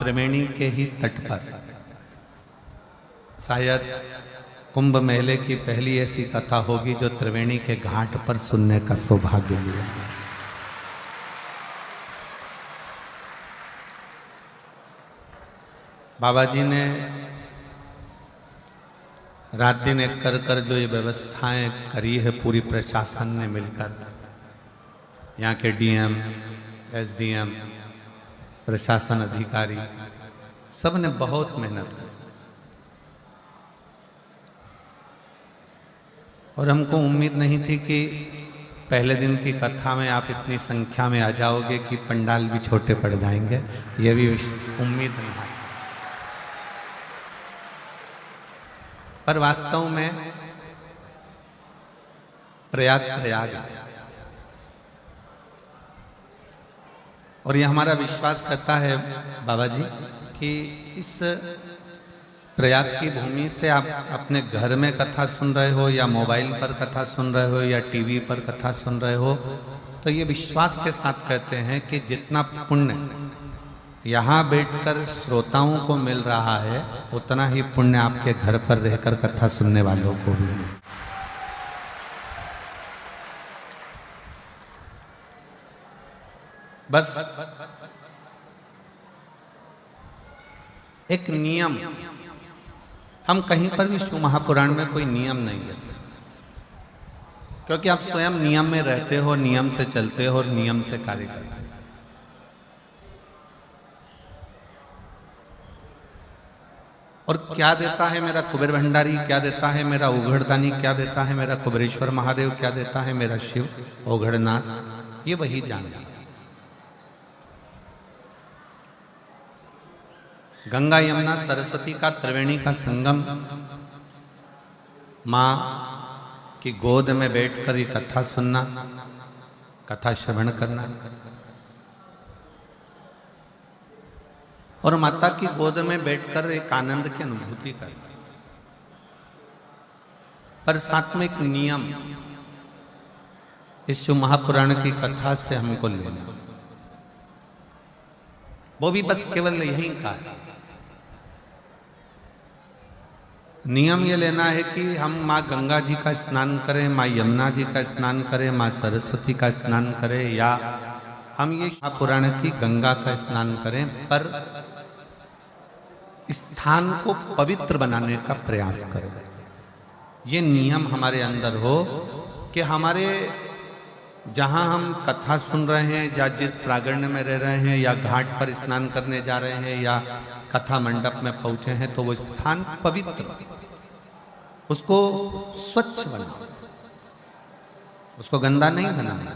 त्रिवेणी के ही तट पर शायद कुंभ मेले की पहली ऐसी कथा होगी जो त्रिवेणी के घाट पर सुनने का सौभाग्य मिला। बाबा जी ने रात दिन एक कर जो ये व्यवस्थाएं करी है पूरी प्रशासन ने मिलकर, यहाँ के डीएम, एसडीएम, प्रशासन अधिकारी सब ने बहुत मेहनत की और हमको उम्मीद नहीं थी कि पहले दिन की कथा में आप इतनी संख्या में आ जाओगे कि पंडाल भी छोटे पड़ जाएंगे, ये भी उम्मीद नहीं है। पर वास्तव में प्रयाग और ये हमारा विश्वास करता है बाबा जी कि इस प्रयाग की भूमि से आप अपने घर में कथा सुन रहे हो या मोबाइल पर कथा सुन रहे हो या टीवी पर कथा सुन रहे हो, तो ये विश्वास के साथ कहते हैं कि जितना पुण्य यहाँ बैठकर श्रोताओं को मिल रहा है उतना ही पुण्य आपके घर पर रहकर कथा सुनने वालों को भी मिले। बस एक नियम, हम कहीं पर भी शिव महापुराण में कोई नियम नहीं देते, क्योंकि आप स्वयं नियम में रहते हो, नियम से चलते हो और नियम से कार्य करते हो। और क्या देता है मेरा कुबेर भंडारी, क्या देता है मेरा उघड़दानी, क्या देता है मेरा कुबेरेश्वर महादेव, क्या देता है मेरा शिव उघड़नाथ, ये वही जानता है। गंगा यमुना सरस्वती का त्रिवेणी का संगम, माँ की गोद में बैठकर ये कथा सुनना, कथा श्रवण करना और माता की गोद में बैठकर एक आनंद की अनुभूति करना। पर साथ में एक नियम इस शिव महापुराण की कथा से हमको लेना, वो भी बस केवल यही का है। नियम ये लेना है कि हम माँ गंगा जी का स्नान करें, माँ यमुना जी का स्नान करें, माँ सरस्वती का स्नान करें, या हम ये पुराण की गंगा का स्नान करें, पर स्थान को पवित्र बनाने का प्रयास करें। ये नियम हमारे अंदर हो कि हमारे जहाँ हम कथा सुन रहे हैं या जिस प्रांगण में रह रहे हैं या घाट पर स्नान करने जा रहे हैं या कथा मंडप में पहुंचे हैं, तो वो स्थान पवित्र, उसको स्वच्छ बनाना, उसको गंदा नहीं बनाना।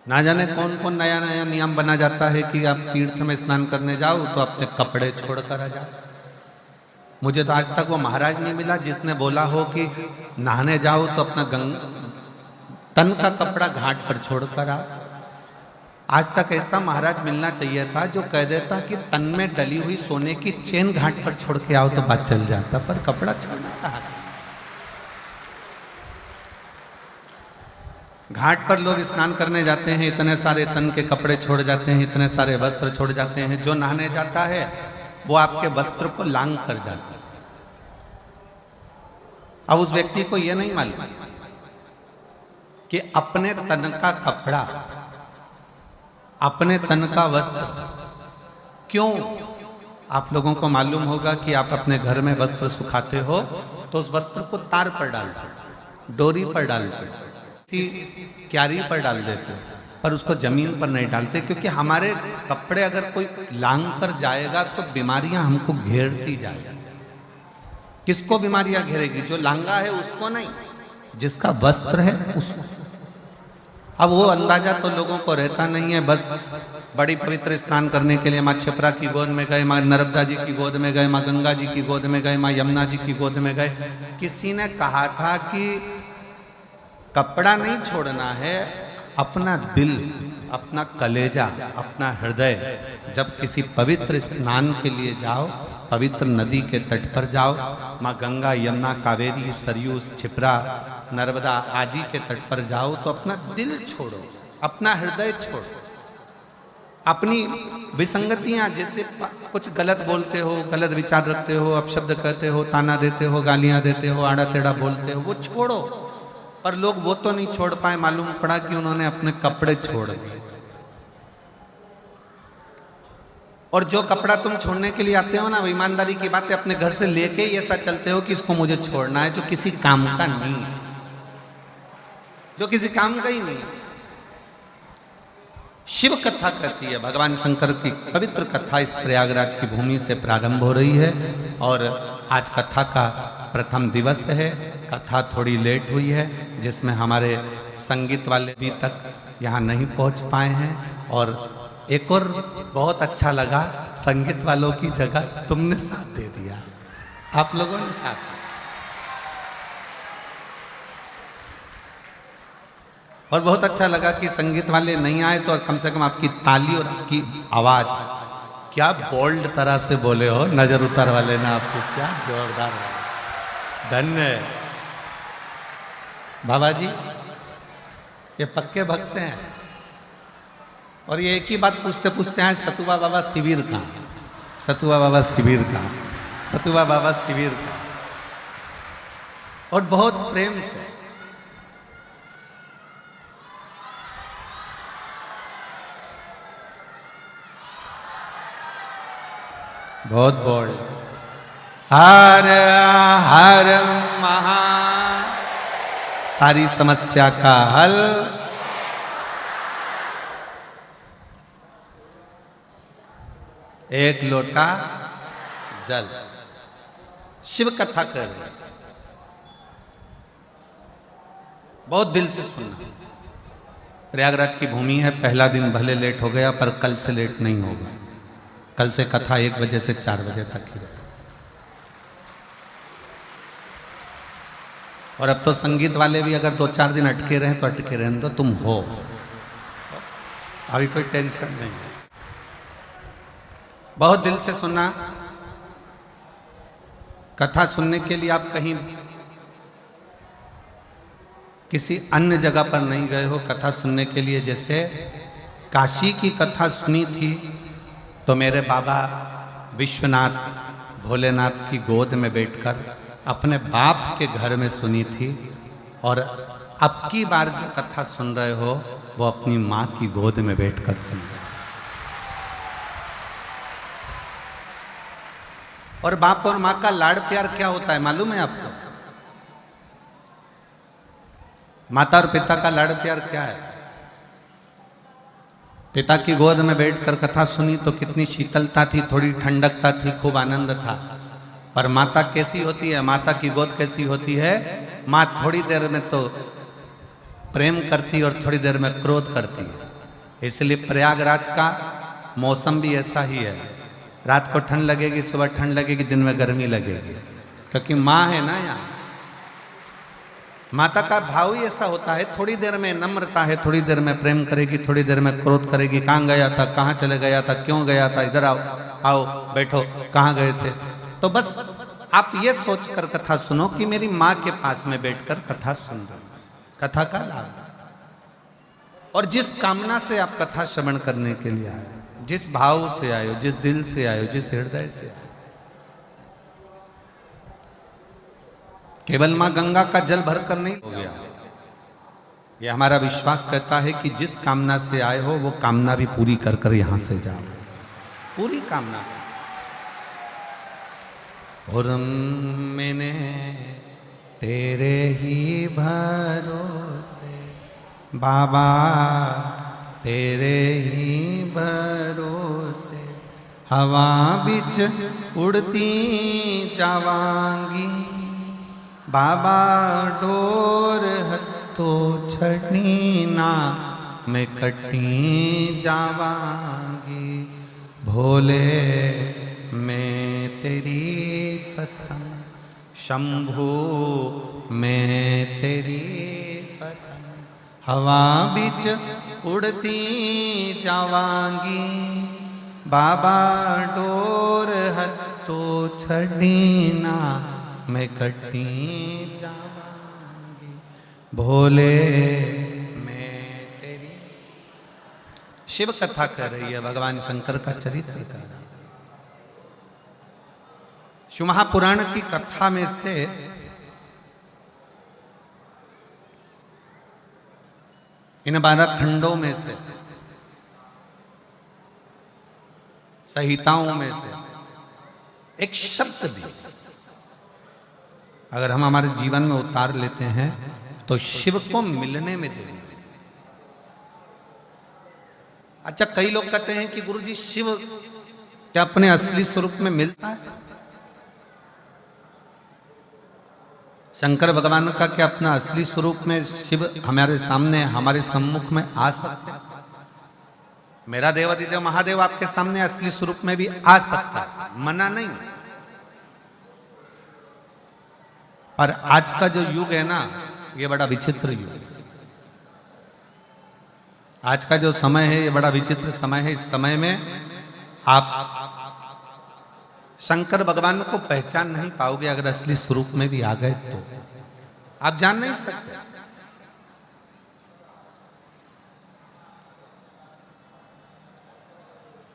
ना जाने कौन कौन नया नया नियम बना जाता है कि आप तीर्थ में स्नान करने जाओ तो अपने कपड़े छोड़कर आ जाओ। मुझे तो आज तक वो महाराज नहीं मिला जिसने बोला हो कि नहाने जाओ तो अपना तन का कपड़ा घाट पर छोड़कर आओ। आज तक ऐसा महाराज मिलना चाहिए था जो कह देता कि तन में डली हुई सोने की चेन घाट पर छोड़ के आओ तो बात चल जाता, पर कपड़ा छोड़ना कहाँ से। घाट पर लोग स्नान करने जाते हैं, इतने सारे तन के कपड़े छोड़ जाते हैं, इतने सारे वस्त्र छोड़ जाते हैं। जो नहाने जाता है वो आपके वस्त्र को लांग कर जाता है। अब उस व्यक्ति को यह नहीं मालूम कि अपने तन का कपड़ा, अपने तन का वस्त्र क्यों। आप लोगों को मालूम होगा कि आप अपने घर में वस्त्र सुखाते हो तो उस वस्त्र को तार पर डालते, डोरी पर डालते, क्यारी पर डाल देते, पर उसको जमीन पर नहीं डालते, क्योंकि हमारे कपड़े अगर कोई लांग कर जाएगा तो बीमारियां हमको घेरती जाएगी। किसको बीमारियां घेरेगी? जो लांगा है उसको नहीं, जिसका वस्त्र है उसको। अब वो अंदाजा तो लोगों को रहता नहीं है। बस बड़ी पवित्र स्नान करने के लिए माँ क्षिप्रा की गोद में गए, माँ नर्मदा जी की गोद में गए, माँ गंगा जी की गोद में गए, माँ यमुना जी की गोद में गए। किसी ने कहा था कि कपड़ा नहीं छोड़ना है, अपना दिल, अपना कलेजा, अपना हृदय। जब किसी पवित्र स्नान के लिए जाओ, पवित्र नदी के तट पर जाओ, माँ गंगा, यमुना, कावेरी, सरयू, क्षिप्रा, नर्मदा आदि के तट पर जाओ तो अपना दिल छोड़ो, अपना हृदय छोड़ो, अपनी विसंगतियां, जैसे कुछ गलत बोलते हो, गलत विचार रखते हो, अपशब्द कहते हो, ताना देते हो, गालियां देते हो, आड़ा टेढ़ा बोलते हो, वो छोड़ो। पर लोग वो तो नहीं छोड़ पाए, मालूम पड़ा कि उन्होंने अपने कपड़े छोड़ दिए। और जो कपड़ा तुम छोड़ने के लिए आते हो ना, वो ईमानदारी की बात है, अपने घर से लेके ही ऐसा चलते हो कि इसको मुझे छोड़ना है, जो किसी काम का नहीं है, जो किसी काम का ही नहीं है। शिव कथा कहती है, भगवान शंकर की पवित्र कथा इस प्रयागराज की भूमि से प्रारंभ हो रही है और आज कथा का प्रथम दिवस है। कथा थोड़ी लेट हुई है, जिसमें हमारे संगीत वाले अभी तक यहाँ नहीं पहुँच पाए हैं। और एक और बहुत अच्छा लगा, संगीत वालों की जगह तुमने साथ दे दिया, आप लोगों ने साथ दिया। और बहुत अच्छा लगा कि संगीत वाले नहीं आए तो कम से कम आपकी ताली और आपकी आवाज, क्या बोल्ड तरह से बोले हो, नजर उतार वाले ना आपको, क्या जोरदार है। धन्य है बाबा जी, ये पक्के भक्त हैं। और ये एक ही बात पूछते पूछते हैं, सतुबा बाबा शिविर का, सतुबा बाबा शिविर का, सतुबा बाबा शिविर का। और बहुत प्रेम से बहुत बोल, हर हर महा, सारी समस्या का हल। एक लोटा जल। शिव कथा कर रहे, बहुत दिल से सुनना। प्रयागराज की भूमि है, पहला दिन भले लेट हो गया पर कल से लेट नहीं होगा। कल से कथा 1 बजे से 4 बजे तक ही। और अब तो संगीत वाले भी अगर 2-4 दिन अटके रहे तो अटके रहने दो, तुम हो, अभी कोई टेंशन नहीं है। बहुत दिल से सुनना। कथा सुनने के लिए आप कहीं किसी अन्य जगह पर नहीं गए हो कथा सुनने के लिए। जैसे काशी की कथा सुनी थी तो मेरे बाबा विश्वनाथ भोलेनाथ की गोद में बैठकर अपने बाप के घर में सुनी थी। और अब की बार जो कथा सुन रहे हो वो अपनी माँ की गोद में बैठकर सुन रहे हो। और बाप और माँ का लाड़ प्यार क्या होता है मालूम है आपको? माता और पिता का लाड़ प्यार क्या है? पिता की गोद में बैठकर कथा सुनी तो कितनी शीतलता थी, थोड़ी ठंडकता थी, खूब आनंद था। पर माता कैसी होती है, माता की गोद कैसी होती है? माँ थोड़ी देर में तो प्रेम करती और थोड़ी देर में क्रोध करती है। इसलिए प्रयागराज का मौसम भी ऐसा ही है, रात को ठंड लगेगी, सुबह ठंड लगेगी, दिन में गर्मी लगेगी, क्योंकि माँ है ना यहाँ। माता का भाव ही ऐसा होता है, थोड़ी देर में नम्रता है, थोड़ी देर में प्रेम करेगी, थोड़ी देर में क्रोध करेगी। कहाँ गया था, कहाँ चले गया था, क्यों गया था, इधर आओ, आओ बैठो, कहाँ गए थे। तो बस आप ये सोचकर कथा सुनो कि मेरी माँ के पास में बैठकर कथा सुन रहे हो, कथा का लाभ। और जिस कामना से आप कथा श्रवण करने के लिए आए, जिस भाव से आए हो, जिस दिल से आए हो, जिस हृदय से आए, केवल मां गंगा का जल भरकर नहीं हो गया। ये हमारा विश्वास कहता है कि जिस कामना से आए हो वो कामना भी पूरी कर कर यहां से जाओ, पूरी कामना। और मैंने तेरे ही भरोसे बाबा, तेरे ही भरोसे हवा बिच उड़ती जावांगी। बाबा डोर हथो छड़ी ना मैं कटी जावांगी। भोले मैं तेरी पतंग, शंभू मैं तेरी पतंग, हवा बिच उड़ती जावांगी। बाबा डोर हथो छड़ी ना मैं कटी जावांगी। भोले मैं तेरी। शिव कथा कह रही है, भगवान शंकर का चरित्र कह रहा है। शिव महापुराण की कथा में से इन 12 खंडों में से, संहिताओं में से एक शब्द भी अगर हम हमारे जीवन में उतार लेते हैं तो शिव को मिलने में देरी। अच्छा, कई लोग कहते हैं कि गुरुजी शिव क्या अपने असली स्वरूप में मिलता है? शंकर भगवान का क्या अपना असली स्वरूप में शिव हमारे सामने, हमारे सम्मुख में आ सकते हैं? मेरा देवाधिदेव महादेव आपके सामने असली स्वरूप में भी आ सकता है, मना नहीं। पर आज का जो युग है ना, ये बड़ा विचित्र युग है। आज का जो समय है ये बड़ा विचित्र समय है। इस समय में आप शंकर भगवान को पहचान नहीं पाओगे। अगर असली स्वरूप में भी आ गए तो आप जान नहीं सकते।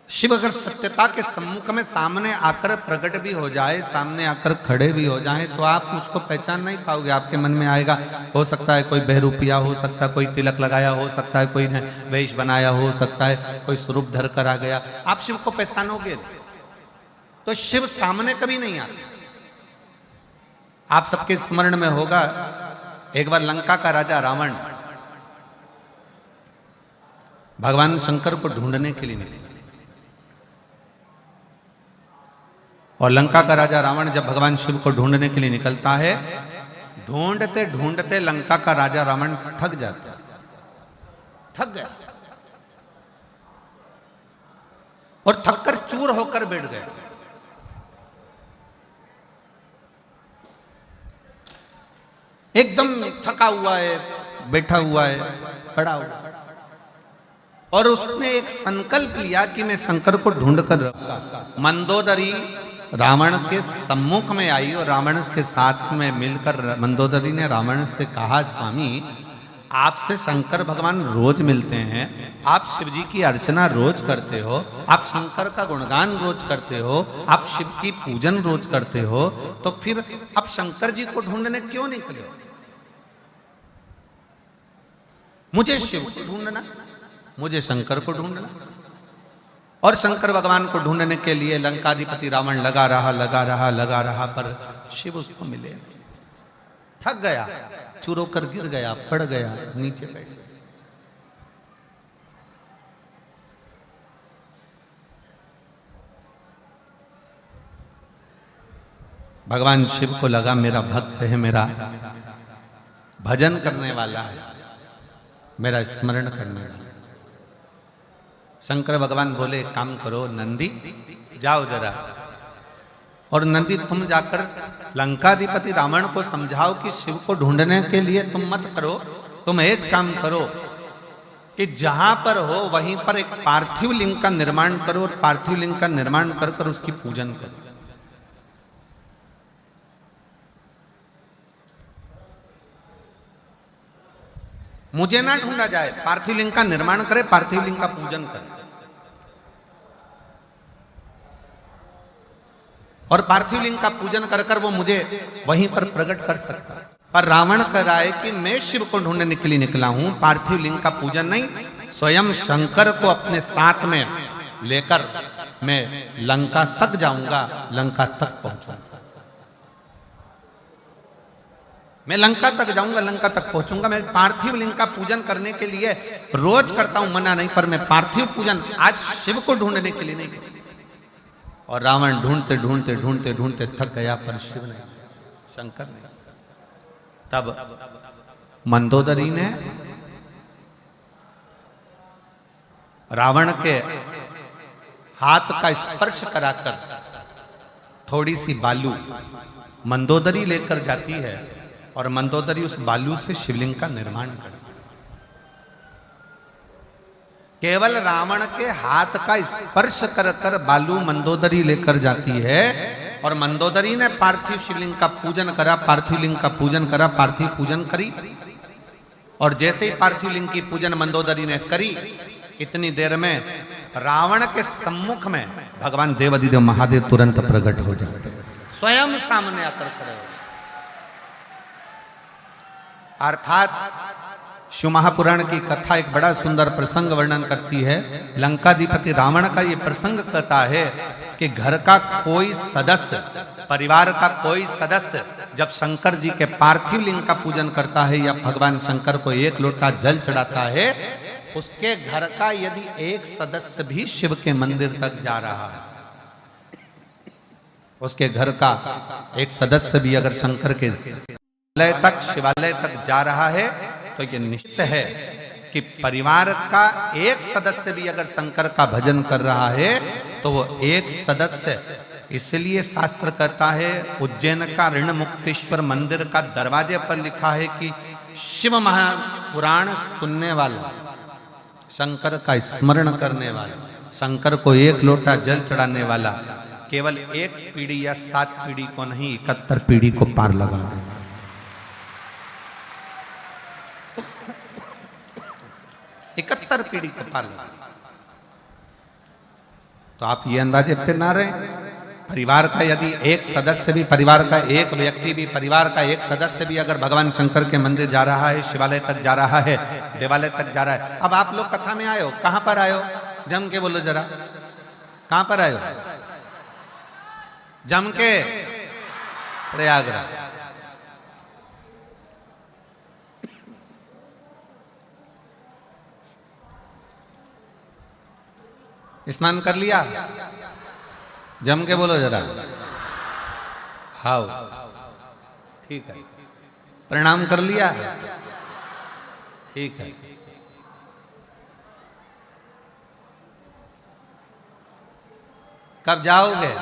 शिव अगर सत्यता के सम्मुख में सामने आकर प्रकट भी हो जाए, सामने आकर खड़े भी हो जाए, तो आप उसको पहचान नहीं पाओगे। आपके मन में आएगा, हो सकता है कोई बहरूपिया, हो सकता है कोई तिलक लगाया, हो सकता है कोई ने वेश बनाया, हो सकता है कोई स्वरूप धर कर आ गया। आप शिव को पहचानोगे तो शिव सामने कभी नहीं आते। आप सबके स्मरण में होगा, एक बार लंका का राजा रावण भगवान शंकर को ढूंढने के लिए निकला। और लंका का राजा रावण जब भगवान शिव को ढूंढने के लिए निकलता है, ढूंढते ढूंढते लंका का राजा रावण थक जाता है, थक गया और थककर चूर होकर बैठ गया। एकदम थका हुआ है, बैठा हुआ है, पड़ा हुआ, और उसने एक संकल्प लिया कि मैं शंकर को ढूंढ कर रखूंगा। मंदोदरी रावण के सम्मुख में आई और रावण के साथ में मिलकर मंदोदरी ने रावण से कहा, स्वामी आपसे शंकर भगवान रोज मिलते हैं, आप शिव जी की अर्चना रोज करते हो, आप शंकर का गुणगान रोज करते हो, आप शिव की पूजन रोज करते हो, तो फिर आप शंकर जी को ढूंढने क्यों निकले? मुझे शिव को ढूंढना, मुझे शंकर को ढूंढना। और शंकर भगवान को ढूंढने के लिए लंकाधिपति रावण लगा रहा, पर शिव उसको मिले नहीं। थक गया, चूर होकर गिर गया, पड़ गया, नीचे बैठ गया। भगवान शिव को लगा मेरा भक्त है, मेरा भजन करने वाला है, मेरा स्मरण करने वाला। शंकर भगवान बोले, एक काम करो नंदी, जाओ जरा, और नंदी तुम जाकर लंकाधिपति रावण को समझाओ कि शिव को ढूंढने के लिए तुम मत करो, तुम एक काम करो कि जहां पर हो वहीं पर एक पार्थिव लिंग का निर्माण करो, और पार्थिव लिंग का निर्माण कर कर उसकी पूजन करो। मुझे ना ढूंढा जाए, पार्थिव लिंग का निर्माण करे, पार्थिव लिंग का पूजन करे, और पार्थिव लिंग का पूजन कर कर वो मुझे वहीं पर प्रकट कर सकता है। पर रावण कह रहा है कि मैं शिव को ढूंढने के लिए निकला हूं, पार्थिव लिंग का पूजन नहीं, स्वयं शंकर को अपने साथ में लेकर मैं लंका तक जाऊंगा, लंका तक पहुंचूंगा, मैं लंका तक जाऊंगा, लंका तक पहुंचूंगा। मैं पार्थिव लिंग का पूजन करने के लिए रोज करता हूं, मना नहीं, पर मैं पार्थिव पूजन आज शिव को ढूंढने के लिए नहीं। और रावण ढूंढते ढूंढते ढूंढते ढूंढते थक गया, पर शिव नहीं, शंकर नहीं। तब मंदोदरी ने रावण के हाथ का स्पर्श कराकर थोड़ी सी बालू मंदोदरी लेकर जाती है, और मंदोदरी उस बालू से शिवलिंग का निर्माण करती है। केवल रावण के हाथ का स्पर्श कर कर बालू मंदोदरी लेकर जाती है, और मंदोदरी ने पार्थिव शिवलिंग का पूजन करा, पार्थिव लिंग का पूजन करा, पार्थिव पूजन करी। और जैसे ही पार्थिव लिंग की पूजन मंदोदरी ने करी, इतनी देर में रावण के सम्मुख में भगवान देवाधिदेव महादेव तुरंत प्रकट हो जाते, स्वयं सामने आकर खड़े हो। अर्थात शिव महापुराण की कथा एक बड़ा सुंदर प्रसंग वर्णन करती है। लंकाधिपति रावण का ये प्रसंग कहता है कि घर का कोई सदस्य, परिवार का कोई सदस्य जब शंकर जी के पार्थिव लिंग का पूजन करता है या भगवान शंकर को एक लोटा जल चढ़ाता है, उसके घर का यदि एक सदस्य भी शिव के मंदिर तक जा रहा है, उसके घर का एक सदस्य भी अगर शंकर के शिवालय तक जा रहा है, तो ये निश्चित है कि परिवार का एक सदस्य भी अगर शंकर का भजन कर रहा है तो वो एक सदस्य, इसलिए शास्त्र कहता है उज्जैन का ऋण मुक्तेश्वर मंदिर का दरवाजे पर लिखा है कि शिव महापुराण सुनने वाला, शंकर का स्मरण करने वाला, शंकर को एक लोटा जल चढ़ाने वाला केवल एक पीढ़ी या 7 पीढ़ी को नहीं 71 पीढ़ी को पार लगा दे। 71 पीढ़ी को पार लगा। तो आप ये अंदाजे पे ना रहे, परिवार का यदि एक सदस्य भी, परिवार का एक व्यक्ति भी, परिवार का एक सदस्य भी अगर भगवान शंकर के मंदिर जा रहा है, शिवालय तक जा रहा है, देवालय तक जा रहा है। अब आप लोग कथा में आए हो, कहां पर आए हो? जम के बोलो जरा, कहां पर आए हो? जम के प्रयागराज। स्नान कर लिया? जम के बोलो जरा। हाउ, ठीक है। प्रणाम कर लिया? ठीक है। कब जाओगे?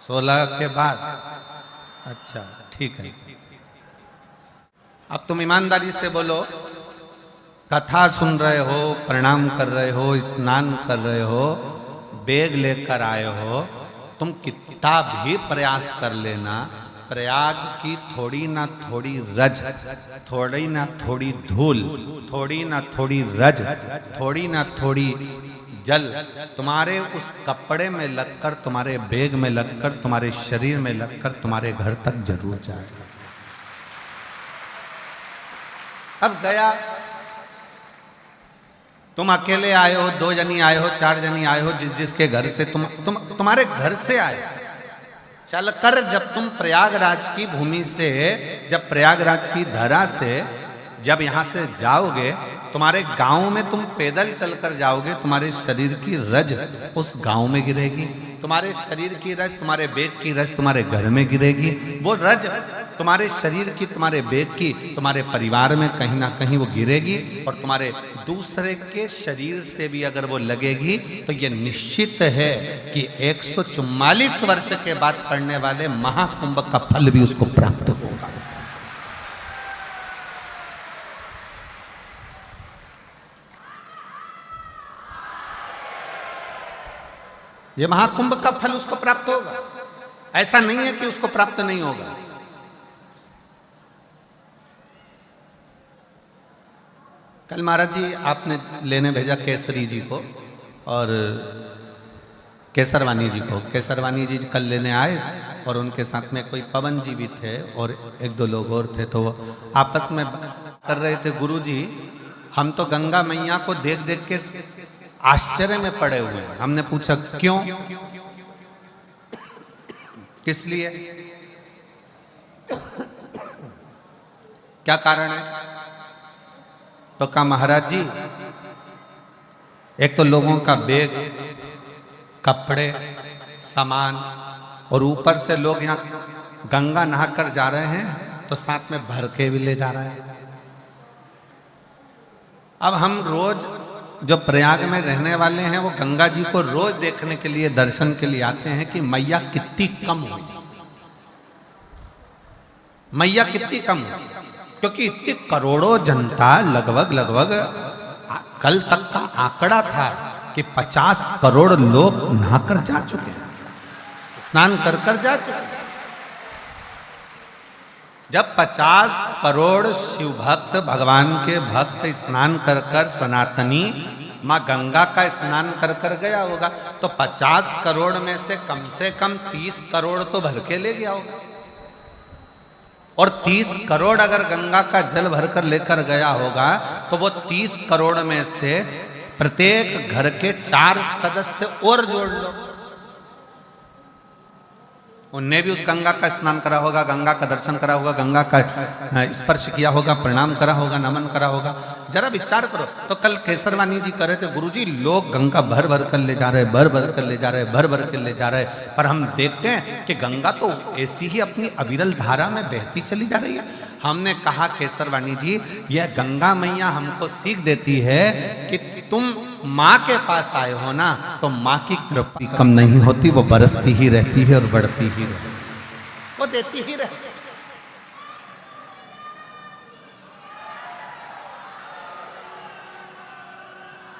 16 के बाद। अच्छा, ठीक है। अब तुम ईमानदारी से बोलो, कथा सुन रहे हो, प्रणाम कर रहे हो, स्नान कर रहे हो, बैग लेकर आए हो, तुम कितना भी प्रयास कर लेना, प्रयाग की थोड़ी ना थोड़ी रज, थोड़ी ना थोड़ी धूल, थोड़ी ना थोड़ी रज, थोड़ी ना थोड़ी जल तुम्हारे उस कपड़े में लगकर, तुम्हारे बैग में लगकर, तुम्हारे शरीर में लगकर तुम्हारे घर तक जरूर जाएगा। अब गया, तुम अकेले आए हो, 2 जनी आए हो, 4 जनी आए हो, जिसके घर से तुम्हारे घर से आए, चलकर जब तुम प्रयागराज की भूमि से, जब प्रयागराज की धरा से जब यहां से जाओगे, तुम्हारे गांव में तुम पैदल चलकर जाओगे, तुम्हारे शरीर की रज उस गांव में गिरेगी, तुम्हारे शरीर की रज, तुम्हारे बैग की रज तुम्हारे घर में गिरेगी, वो रज तुम्हारे शरीर की, तुम्हारे बैग की, तुम्हारे परिवार में कहीं ना कहीं वो गिरेगी, और तुम्हारे दूसरे के शरीर से भी अगर वो लगेगी तो ये निश्चित है कि 144 वर्ष के बाद पड़ने वाले महाकुंभ का फल भी उसको प्राप्त होगा। ये महाकुंभ का फल उसको प्राप्त होगा, ऐसा नहीं है कि उसको प्राप्त नहीं होगा। कल महाराज जी आपने लेने भेजा केसरी जी को और केसरवानी जी को। केसरवानी जी कल लेने आए और उनके साथ में कोई पवन जी भी थे और 1-2 लोग और थे, तो वो आपस में कर रहे थे, गुरु जी हम तो गंगा मैया को देख देख के आश्चर्य में पड़े हुए हैं। हमने पूछा क्यों, किस लिए, क्या कारण है? तो कहा महाराज जी, एक तो लोगों का बैग, कपड़े, सामान, और ऊपर से लोग यहाँ गंगा नहाकर जा रहे हैं तो साथ में भर के भी ले जा रहे हैं। अब हम रोज जो प्रयाग में रहने वाले हैं वो गंगा जी को रोज देखने के लिए, दर्शन के लिए आते हैं कि मैया कितनी कम हुई, मैया कितनी कम हुई, क्योंकि इतनी करोड़ों जनता, लगभग कल तक का आंकड़ा था कि 50 करोड़ लोग नहाकर जा चुके हैं, स्नान कर कर जा चुके हैं। जब 50 करोड़ शिव भक्त भगवान के भक्त स्नान कर कर सनातनी माँ गंगा का स्नान कर कर गया होगा, तो 50 करोड़ में से कम 30 करोड़ तो भर के ले गया होगा। और 30 करोड़ अगर गंगा का जल भरकर लेकर गया होगा तो वो 30 करोड़ में से प्रत्येक घर के 4 सदस्य और जोड़ लो, उनने भी उस गंगा का स्नान करा होगा, गंगा का दर्शन करा होगा, गंगा का स्पर्श किया होगा, प्रणाम करा होगा, नमन करा होगा। जरा विचार करो। तो कल केसरवानी जी कह रहे थे, गुरुजी लोग गंगा भर भर कर ले जा रहे, भर भर कर ले जा रहे, भर भर कर ले जा रहे, पर हम देखते हैं कि गंगा तो ऐसी ही अपनी अविरल धारा में बहती चली जा रही है। हमने कहा केसरवानी जी, यह गंगा मैया हमको सीख देती है कि तुम माँ के पास आए हो ना, तो माँ की कृपा कम नहीं होती, वो बरसती ही रहती है और बढ़ती ही रहती है, वो देती ही रहती है।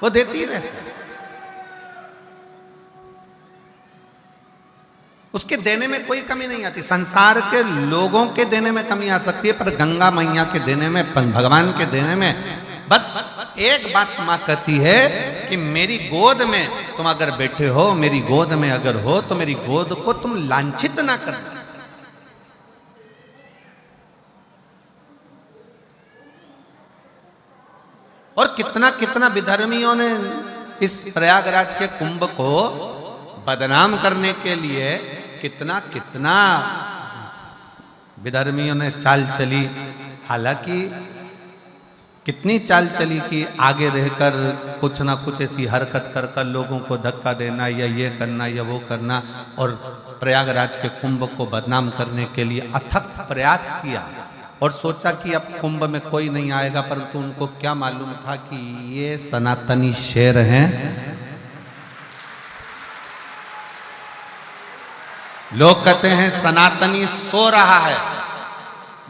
वो देती ही रहती है, उसके देने में कोई कमी नहीं आती। संसार के लोगों के देने में कमी आ सकती है, पर गंगा मैया के देने में, भगवान के देने में बस एक बात माँ कहती है कि मेरी गोद में तुम अगर बैठे हो, मेरी गोद में अगर हो, तो मेरी गोद को तुम लांछित ना करना। और कितना कितना विधर्मियों ने इस प्रयागराज के कुंभ को बदनाम करने के लिए कितना कितना विधर्मियों ने चाल चली। हालांकि कितनी चाल चली कि आगे रहकर कुछ ना कुछ ऐसी हरकत कर कर लोगों को धक्का देना या ये करना या वो करना, और प्रयागराज के कुंभ को बदनाम करने के लिए अथक प्रयास किया और सोचा कि अब कुंभ में कोई नहीं आएगा। परंतु उनको क्या मालूम था कि ये सनातनी शेर हैं। लोग कहते हैं सनातनी सो रहा है।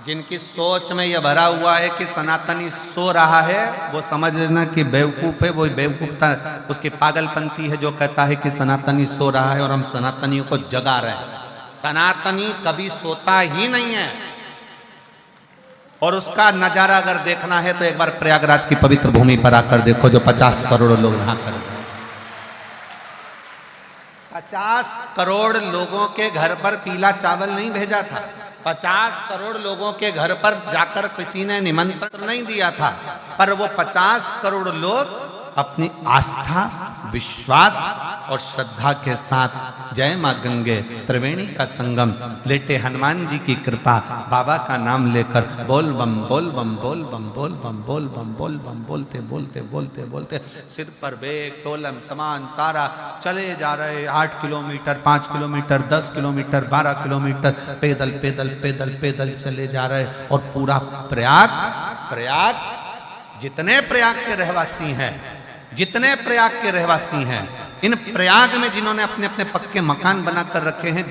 जिनकी सोच में यह भरा हुआ है कि सनातनी सो रहा है, वो समझ लेना कि बेवकूफ है। वो बेवकूफता उसकी पागलपंती है जो कहता है कि सनातनी सो रहा है और हम सनातनियों को जगा रहे हैं। सनातनी कभी सोता ही नहीं है। और उसका नजारा अगर देखना है तो एक बार प्रयागराज की पवित्र भूमि पर आकर देखो, जो 50 करोड़ लोग नहा कर, 50 करोड़ लोगों के घर पर पीला चावल नहीं भेजा था, 50 करोड़ लोगों के घर पर जाकर किसी ने निमंत्रण नहीं दिया था, पर वो 50 करोड़ लोग अपनी आस्था, विश्वास और श्रद्धा के साथ जय मां गंगे त्रिवेणी का संगम, लेटे हनुमान जी की कृपा, बाबा का नाम लेकर बोल बम बोल बम बोल बम बोल बम बोल बम बोल बम बोलते बोलते बोलते बोलते सिर पर बेग तोलम सामान सारा चले जा रहे। 8 किलोमीटर, 5 किलोमीटर, 10 किलोमीटर, 12 किलोमीटर पैदल पैदल पैदल पैदल चले जा रहे। और पूरा प्रयाग जितने प्रयाग के रहवासी हैं, जितने प्रयाग के रहवासी हैं, इन प्रयाग में जिन्होंने अपने अपने पक्के मकान बनाकर रखे हैं,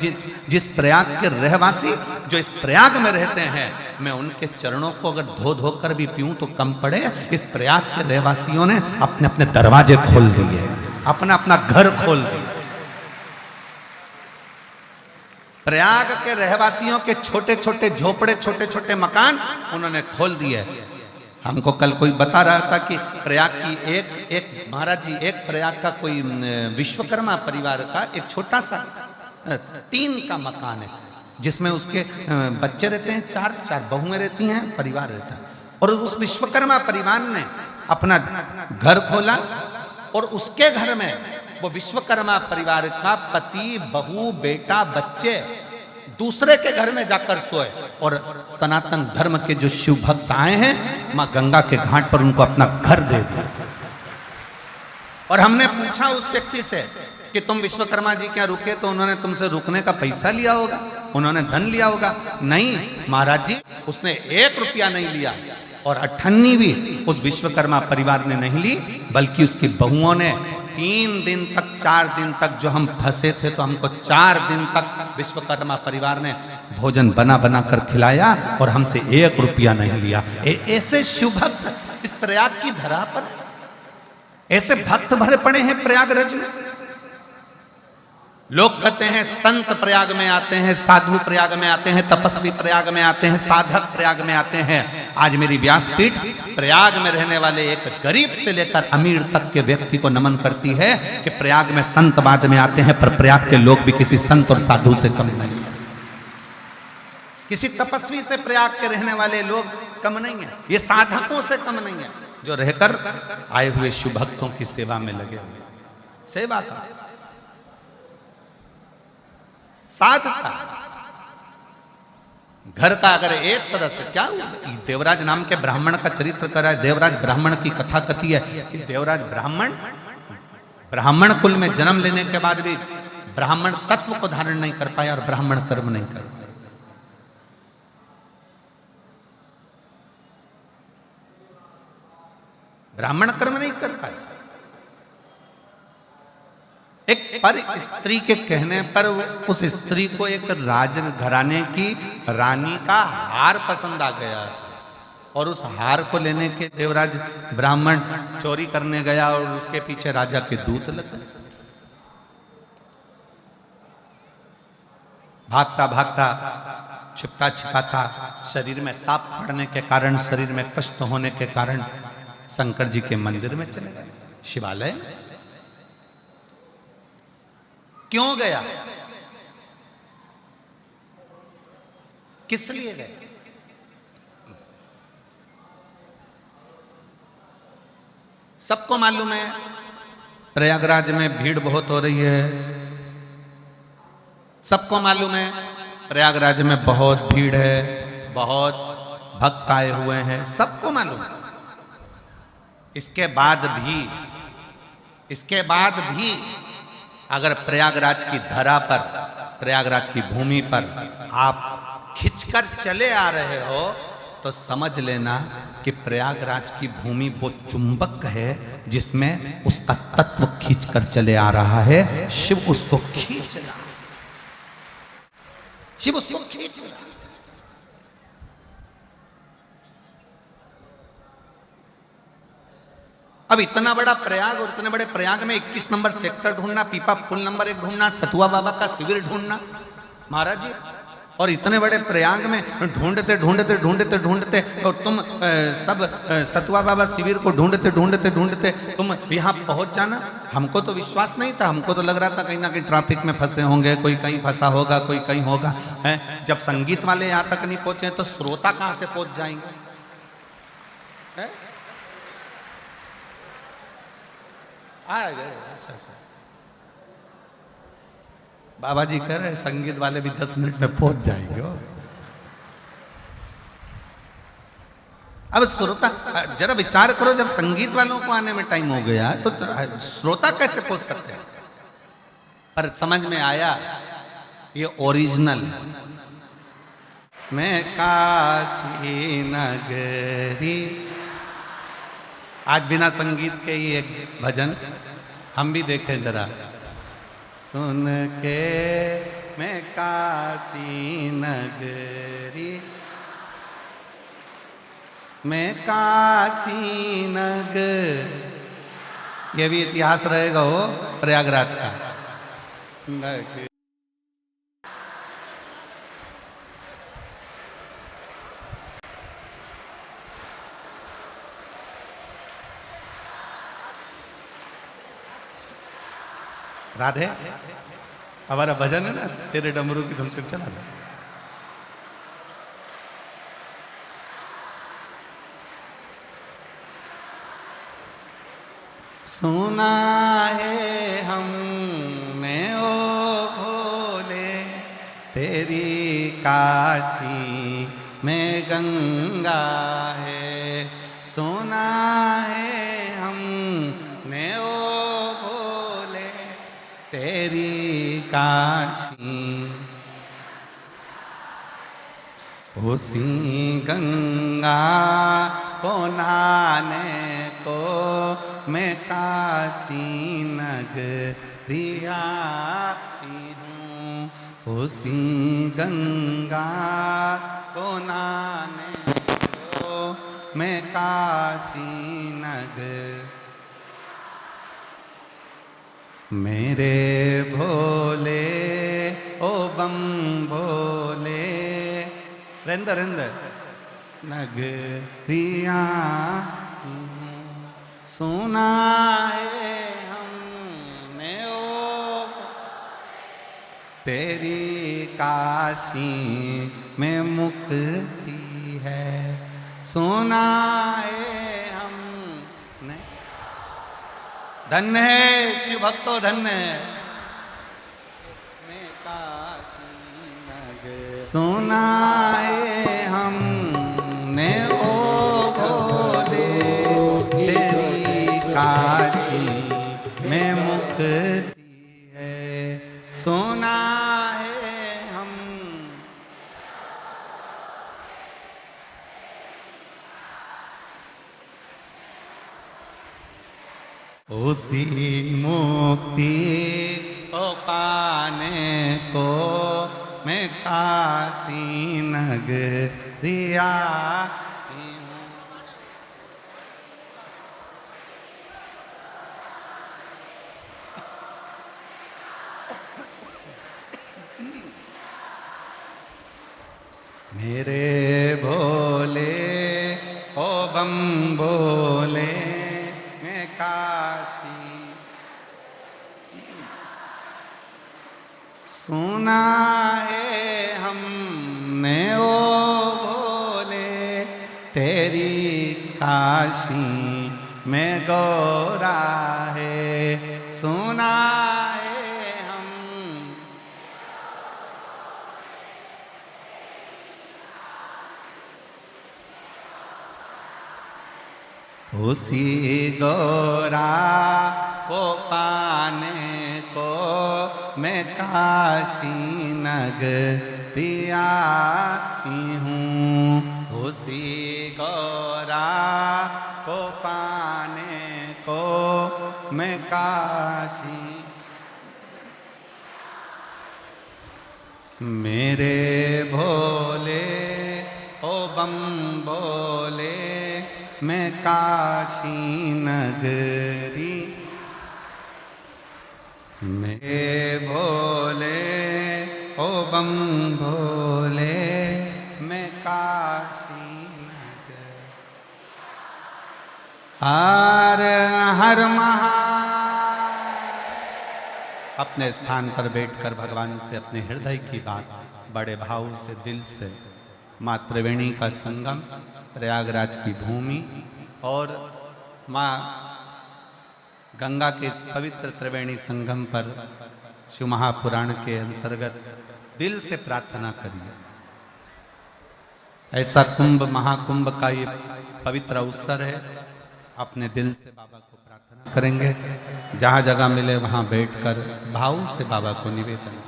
जिस प्रयाग के रहवासी जो इस प्रयाग में रहते हैं, मैं उनके चरणों को अगर धो धो कर भी पीऊं तो कम पड़े। इस प्रयाग के रहवासियों ने अपने अपने दरवाजे खोल दिए, अपना अपना घर खोल दिया। प्रयाग के रहवासियों के छोटे छोटे झोपड़े, छोटे छोटे मकान उन्होंने खोल दिए। हमको कल कोई बता रहा था कि प्रयाग की एक महाराज जी, एक प्रयाग का कोई विश्वकर्मा परिवार का एक छोटा सा 3 का मकान है, जिसमें उसके बच्चे रहते हैं, 4 बहुएं रहती हैं, परिवार रहता है। और उस विश्वकर्मा परिवार ने अपना घर खोला और उसके घर में वो विश्वकर्मा परिवार का पति, बहू, बेटा, बच्चे दूसरे के घर में जाकर सोए। और सनातन धर्म के जो शिव भक्त आए हैं, मां गंगा के घाट पर उनको अपना घर दे दिया। और हमने पूछा उस व्यक्ति से कि तुम विश्वकर्मा जी क्या रुके, तो उन्होंने तुमसे रुकने का पैसा लिया होगा, उन्होंने धन लिया होगा। नहीं महाराज जी, उसने 1 रुपया नहीं लिया और अठन्नी भी उस विश्वकर्मा परिवार ने नहीं ली, बल्कि उसकी बहुओं ने 3 दिन तक, 4 दिन तक, जो हम फंसे थे तो हमको 4 दिन तक विश्वकर्मा परिवार ने भोजन बना बना कर खिलाया और हमसे 1 रुपया नहीं लिया। ऐसे शिव भक्त इस प्रयाग की धरा पर, ऐसे भक्त भरे पड़े हैं प्रयागराज में। लोग कहते हैं संत प्रयाग में आते हैं, साधु प्रयाग में आते हैं, तपस्वी प्रयाग में आते हैं, साधक प्रयाग में आते हैं। आज मेरी व्यासपीठ प्रयाग में रहने वाले एक गरीब से लेकर अमीर तक के व्यक्ति को नमन करती है कि प्रयाग में संत बाद में आते हैं, पर प्रयाग के लोग भी किसी संत और साधु से कम नहीं है। किसी तपस्वी से प्रयाग के रहने वाले लोग कम नहीं है, ये साधकों से कम नहीं है जो रहकर आए हुए शिव भक्तों की सेवा में लगे हुए। सेवा का साधता, घर का अगर एक सदस्य, क्या देवराज नाम के ब्राह्मण का चरित्र करा है। देवराज ब्राह्मण की कथा कथी है कि देवराज ब्राह्मण कुल में जन्म लेने के बाद भी ब्राह्मण तत्व को धारण नहीं कर पाया और ब्राह्मण कर्म नहीं कर पाया। ब्राह्मण कर्म नहीं कर पाए। एक पर स्त्री के कहने पर उस स्त्री को एक राज घराने की रानी का हार पसंद आ गया और उस हार को लेने के देवराज ब्राह्मण चोरी करने गया और उसके पीछे राजा के दूत लग गए। भागता भागता, छिपता छिपाता, शरीर में ताप पड़ने के कारण, शरीर में कष्ट होने के कारण शंकर जी के मंदिर में चले गए, शिवालय। क्यों गया, किस लिए गए? सबको मालूम है प्रयागराज में भीड़ बहुत हो रही है। सबको मालूम है प्रयागराज में बहुत भीड़ है, बहुत भक्त आए हुए हैं, सबको मालूम है। इसके बाद भी अगर प्रयागराज की धरा पर, प्रयागराज की भूमि पर आप खिंचकर चले आ रहे हो तो समझ लेना कि प्रयागराज की भूमि वो चुंबक है जिसमें उसका तत्व खींचकर चले आ रहा है। शिव उसको खींच रहा है, शिव उसको खींच रहा है। अब इतना बड़ा प्रयाग और इतने बड़े प्रयाग में 21 नंबर सेक्टर ढूंढना, पीपा पुल नंबर 1 ढूंढना, सतुआ बाबा का शिविर ढूंढना, महाराज जी, और इतने बड़े प्रयाग में ढूंढते ढूंढते ढूंढते ढूंढते और तुम सब सतुआ बाबा शिविर को ढूंढते ढूंढते ढूंढते तुम यहाँ पहुंच जाना। हमको तो विश्वास नहीं था, हमको तो लग रहा था कहीं ना कहीं ट्रैफिक में फंसे होंगे, कोई कहीं फंसा होगा, कोई कहीं होगा। जब संगीत वाले यहाँ तक नहीं पहुंचे तो श्रोता कहाँ से पहुंच जाएंगे? आ गए। अच्छा अच्छा, बाबा जी कह रहे संगीत वाले भी 10 मिनट में पहुंच जाएंगे। अब श्रोता जरा विचार करो, जब संगीत वालों को आने में टाइम हो गया तो श्रोता कैसे पहुंच सकते हैं? पर समझ में आया ये ओरिजिनल है। मैं काशी नगरी, आज बिना संगीत के ही एक भजन हम भी देखें जरा। सुन के मैं काशी नगरी, मैं काशी नगर, ये भी इतिहास रहेगा हो प्रयागराज का। राधे, हमारा भजन है ना, तेरे डमरू की धुन से चला दो। सुना है हमने ओ भोले तेरी काशी में गंगा है। सुना है हमने ओ भोले तेरी काशी, उसी गंगा को नहाने को मैं काशी नगरी आई हूँ। उसी गंगा को नहाने को मैं काशी नगर, मेरे भोले रेंद रेंद नगरिया सुना है हमने ओ तेरी काशी में मुक्ति है, सुना है हमने। धन्य है शिव भक्तो धन्य है, सुना है हमने ओ भोले तेरी काशी में मुक्ति है, सुना है हम। उसी मुक्ति को पाने को मैं काशी नगरिया मेरे भोले ओ बम भोले मैं काशी सुना है हमने ओ भोले तेरी काशी में गौरा है, सुना है हम। उसी गौरा को पाने को मैं काशी नगरिया हूँ, उसी गौरा को पाने को मैं काशी। मेरे भोले ओ बम भोले मैं काशी नगरी, मेरे भोले ओ बम भोले मैं काशी नगर। हर हर महा अपने स्थान पर बैठकर भगवान से अपने हृदय की बात बड़े भाव से दिल से, माँ त्रिवेणी का संगम प्रयागराज की भूमि और माँ गंगा के इस पवित्र त्रिवेणी संगम पर शिव महापुराण के अंतर्गत दिल से प्रार्थना करिए। ऐसा कुंभ महाकुंभ का ये पवित्र अवसर है, अपने दिल से बाबा को प्रार्थना करेंगे। जहाँ जगह मिले वहाँ बैठकर भाव से बाबा को निवेदन करें।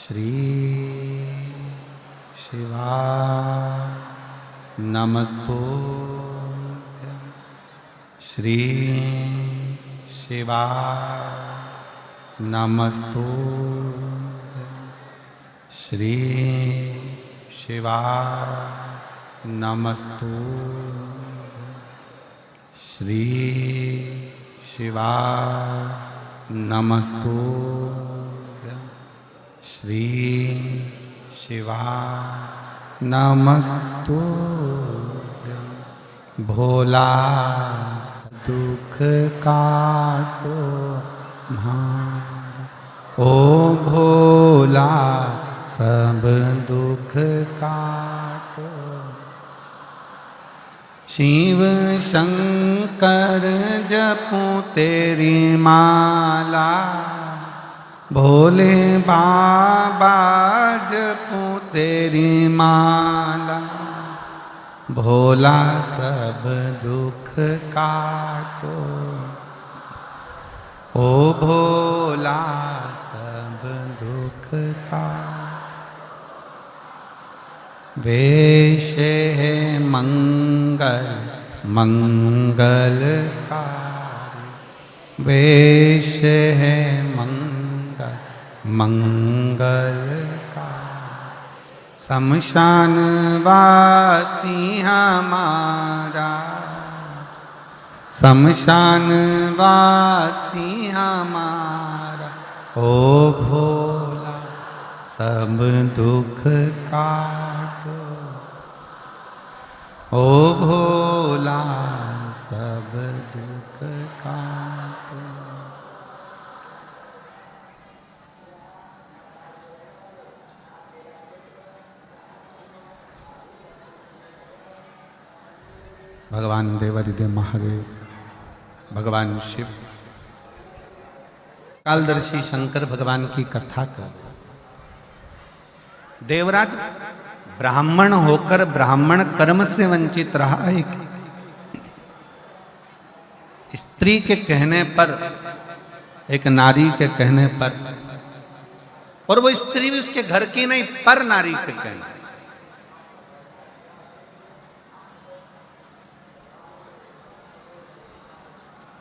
श्री शिवा नमस्तुभ्यं, श्री शिवा नमस्तुभ्यं, श्री शिवा नमस्तुभ्यं, श्री शिवा नमस्तुभ्यं, श्री शिवा नमस्तुभ्यं। भोला दुख काटो म्हारा, ओ भोला सब दुख काटो। शिव शंकर जपूं तेरी माला, भोले बाबा जपूं तेरी माला। भोला सब दुख काटो, ओ भोला सब दुख काटो। वेश है मंगल मंगलकारी, वेश है मंगल मंगलकारी। शमशान वासी हमारा, शमशान वासी हमारा, ओ ओ भोला सब दुख काटो, ओ भोला सब दुख काटो। भगवान देवादिदेव महादेव, भगवान शिव, कालदर्शी शंकर भगवान की कथा कर। देवराज ब्राह्मण होकर ब्राह्मण कर्म से वंचित रहा। एक स्त्री के कहने पर, एक नारी के कहने पर, और वो स्त्री भी उसके घर की नहीं, पर नारी के कहने,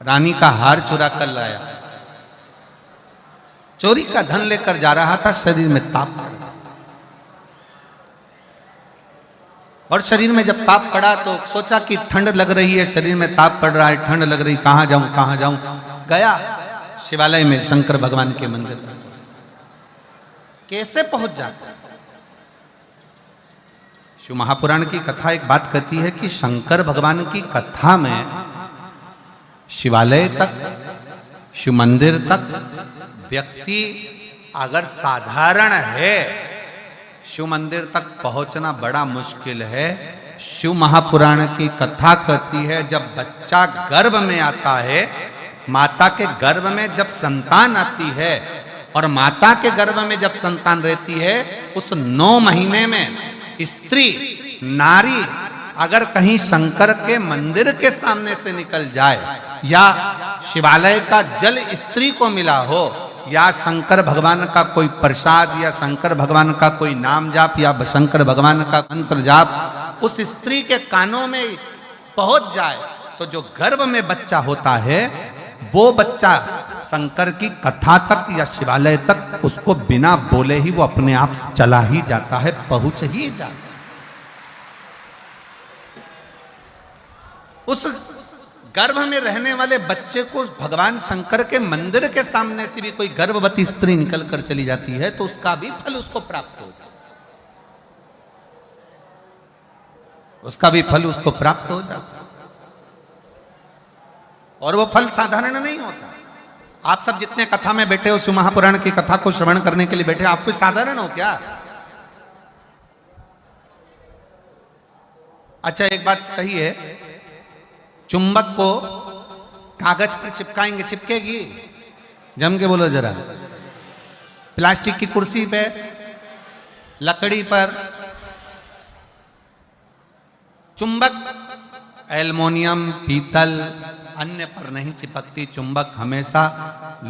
रानी का हार चुरा कर लाया, चोरी का धन लेकर जा रहा था। शरीर में ताप पड़ा, और शरीर में जब ताप पड़ा तो सोचा कि ठंड लग रही है, शरीर में ताप पड़ रहा है, ठंड लग रही, कहां जाऊं कहां जाऊं। गया शिवालय में शंकर भगवान के मंदिर में। कैसे पहुंच जाता? शिव महापुराण की कथा एक बात कहती है कि शंकर भगवान की कथा में शिवालय तक, शिव मंदिर तक व्यक्ति अगर साधारण है, शिव मंदिर तक पहुंचना बड़ा मुश्किल है। शिव महापुराण की कथा कहती है जब बच्चा गर्भ में आता है, माता के गर्भ में जब संतान आती है, और माता के गर्भ में जब संतान रहती है, उस 9 महीने में स्त्री नारी अगर कहीं शंकर के मंदिर के सामने से निकल जाए, या शिवालय का जल स्त्री को मिला हो, या शंकर भगवान का कोई प्रसाद, या शंकर भगवान का कोई नाम जाप, या शंकर भगवान का मंत्र जाप उस स्त्री के कानों में पहुंच जाए, तो जो गर्भ में बच्चा होता है वो बच्चा शंकर की कथा तक या शिवालय तक उसको बिना बोले ही वो अपने आप चला ही जाता है, पहुंच ही जाता है। उस गर्भ में रहने वाले बच्चे को भगवान शंकर के मंदिर के सामने से भी कोई गर्भवती स्त्री निकल कर चली जाती है तो उसका भी फल उसको प्राप्त हो जाता है, उसका भी फल उसको प्राप्त हो जाता है। और वो फल साधारण नहीं होता। आप सब जितने कथा में बैठे हो, शिव महापुराण की कथा को श्रवण करने के लिए बैठे, आप कोई साधारण हो क्या? अच्छा एक बात कही है, चुंबक को कागज पर चिपकाएंगे, चिपकेगी? जम के बोलो जरा। प्लास्टिक की कुर्सी पे, लकड़ी पर, चुंबक एल्युमिनियम, पीतल, अन्य पर नहीं चिपकती। चुंबक हमेशा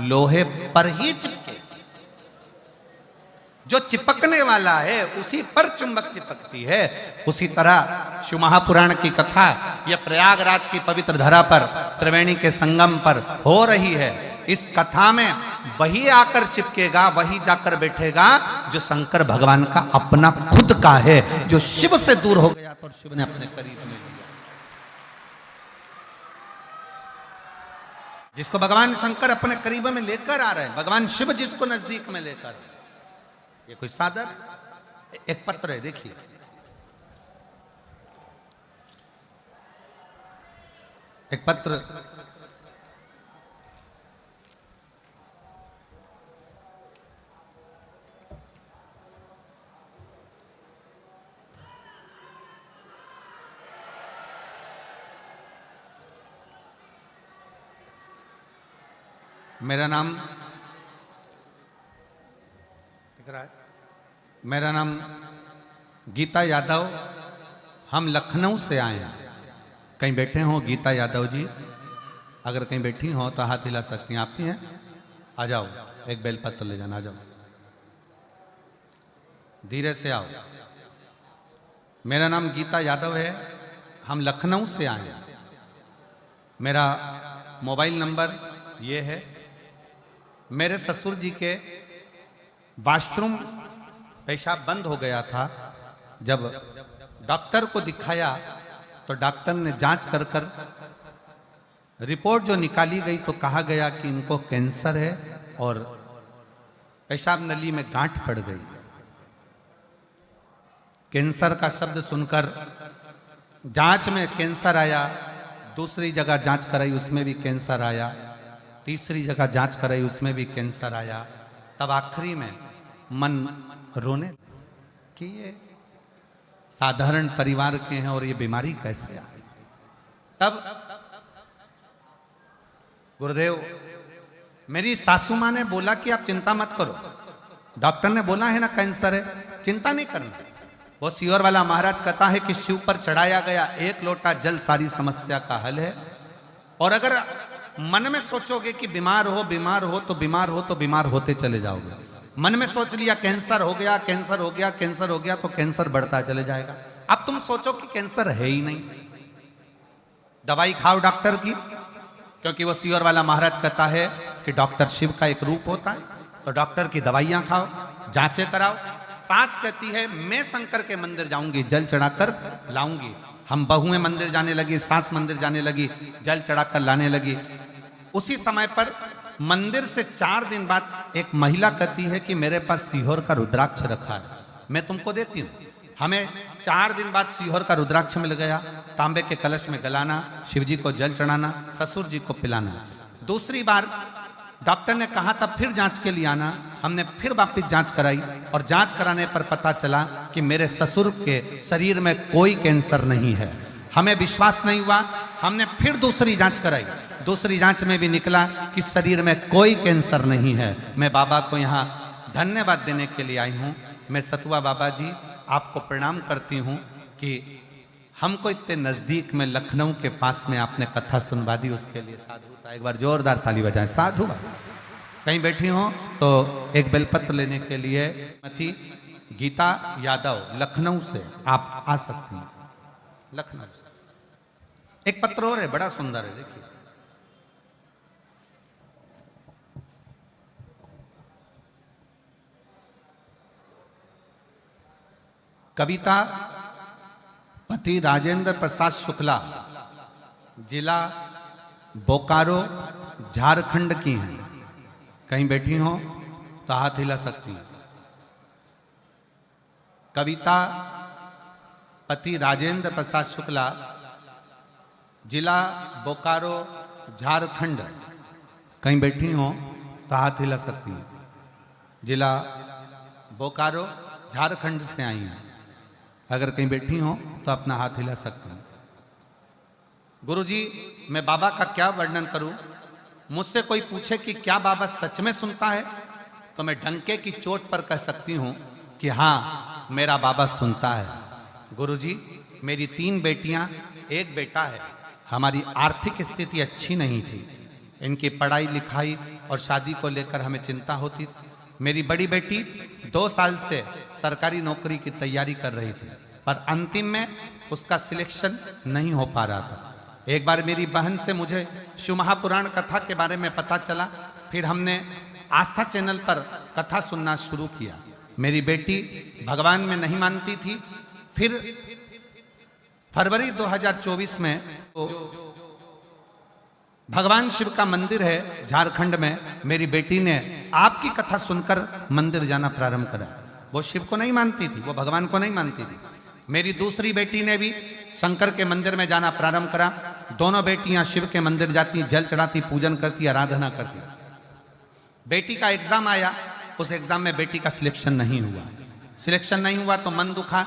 लोहे पर ही चिपकेगी। जो चिपकने वाला है उसी पर चुंबक चिपकती है। उसी तरह शिव महापुराण की कथा यह प्रयागराज की पवित्र धरा पर, त्रिवेणी के संगम पर हो रही है। इस कथा में वही आकर चिपकेगा, वही जाकर बैठेगा जो शंकर भगवान का अपना खुद का है, जो शिव से दूर हो गया तो शिव ने अपने करीब में लिया। जिसको भगवान शंकर अपने करीब में लेकर आ रहे हैं, भगवान शिव जिसको नजदीक में लेकर, ये कोई सादर एक पत्र है, देखिए। एक पत्र मेरा नाम गीता यादव, हम लखनऊ से आए हैं। कहीं बैठे हो गीता यादव जी? अगर कहीं बैठी हो तो हाथ हिला सकती हैं। आप ही हैं? आ जाओ, एक बेलपत्र ले जाना, आ जाओ, धीरे से आओ। मेरा नाम गीता यादव है, हम लखनऊ से आए हैं। मेरा मोबाइल नंबर ये है। मेरे ससुर जी के वॉशरूम पेशाब बंद हो गया था। जब डॉक्टर को दिखाया तो डॉक्टर ने जांच कर रिपोर्ट जो निकाली गई तो कहा गया कि इनको कैंसर है और पेशाब नली में गांठ पड़ गई। कैंसर का शब्द सुनकर जांच में कैंसर आया, दूसरी जगह जांच कराई उसमें भी कैंसर आया, तीसरी जगह जांच कराई उसमें भी कैंसर आया। तब आखिरी में मन रोने कि ये साधारण परिवार के हैं और ये बीमारी कैसे आई। तब गुरुदेव, मेरी सासू मां ने बोला कि आप चिंता मत करो, डॉक्टर ने बोला है ना कैंसर है, चिंता नहीं करना। वो सीहोर वाला महाराज कहता है कि शिव पर चढ़ाया गया एक लोटा जल सारी समस्या का हल है। और अगर मन में सोचोगे कि बीमार हो तो बीमार हो तो बीमार होते चले जाओगे। मन में सोच लिया कैंसर हो गया, कैंसर हो गया, कैंसर हो गया, तो कैंसर बढ़ता चले जाएगा। अब तुम सोचो कि कैंसर है ही नहीं, दवाई खाओ डॉक्टर की, क्योंकि वो सीहोर वाला महाराज कहता है कि डॉक्टर शिव का एक रूप होता है। तो डॉक्टर की दवाइयां खाओ, जांचें कराओ। सास कहती है मैं शंकर के मंदिर जाऊंगी, जल चढ़ाकर लाऊंगी। हम बहुएं मंदिर जाने लगी, सास मंदिर जाने लगी, जल चढ़ाकर लाने लगी। उसी समय पर मंदिर से 4 दिन बाद एक महिला कहती है कि मेरे पास सीहोर का रुद्राक्ष रखा है, मैं तुमको देती हूँ। हमें 4 दिन बाद सीहोर का रुद्राक्ष मिल गया। तांबे के कलश में गलाना, शिवजी को जल चढ़ाना, ससुर जी को पिलाना। दूसरी बार डॉक्टर ने कहा तब फिर जांच के लिए आना। हमने फिर वापस जांच कराई और जांच कराने पर पता चला कि मेरे ससुर के शरीर में कोई कैंसर नहीं है। हमें विश्वास नहीं हुआ, हमने फिर दूसरी जांच कराई। दूसरी जांच में भी निकला कि शरीर में कोई कैंसर नहीं है। मैं बाबा को यहाँ धन्यवाद देने के लिए आई हूँ। मैं सतुआ बाबा जी आपको प्रणाम करती हूँ कि हमको इतने नज़दीक में लखनऊ के पास में आपने कथा सुनवा दी, उसके लिए साधु था। एक बार जोरदार ताली बजाएं। साधु कहीं बैठी हो तो एक बेलपत्र लेने के लिए मती गीता यादव लखनऊ से आप आ सकती हैं। लखनऊ से एक पत्र और है, बड़ा सुंदर है, देखिए। कविता पति राजेंद्र प्रसाद शुक्ला, जिला बोकारो, झारखंड की हैं। कहीं बैठी हो तो हाथ हिला सकती हैं। कविता पति राजेंद्र प्रसाद शुक्ला, जिला बोकारो, झारखंड। कहीं बैठी हो तो हाथ हिला सकती हैं। जिला बोकारो, झारखंड से आई हैं। अगर कहीं बैठी हो तो अपना हाथ हिला सकते हैं। गुरुजी, मैं बाबा का क्या वर्णन करूं? मुझसे कोई पूछे कि क्या बाबा सच में सुनता है, तो मैं डंके की चोट पर कह सकती हूं कि हाँ, मेरा बाबा सुनता है। गुरुजी, मेरी 3 बेटियां, 1 बेटा है। हमारी आर्थिक स्थिति अच्छी नहीं थी। इनकी पढ़ाई लिखाई और शादी को लेकर हमें चिंता होती थी। मेरी बड़ी बेटी 2 साल से सरकारी नौकरी की तैयारी कर रही थी, पर अंतिम में उसका सिलेक्शन नहीं हो पा रहा था। एक बार मेरी बहन से मुझे शिव महापुराण कथा के बारे में पता चला। फिर हमने आस्था चैनल पर कथा सुनना शुरू किया। मेरी बेटी भगवान में नहीं मानती थी। फिर फरवरी 2024 में भगवान शिव का मंदिर है झारखंड में, मेरी बेटी ने आपकी कथा सुनकर मंदिर जाना प्रारंभ करा। वो शिव को नहीं मानती थी, वो भगवान को नहीं मानती थी। मेरी दूसरी बेटी ने भी शंकर के मंदिर में जाना प्रारंभ करा। दोनों बेटियां शिव के मंदिर जाती, जल चढ़ाती, पूजन करती, आराधना करती। बेटी का एग्जाम आया, उस एग्जाम में बेटी का सिलेक्शन नहीं हुआ। सिलेक्शन नहीं हुआ तो मन दुखा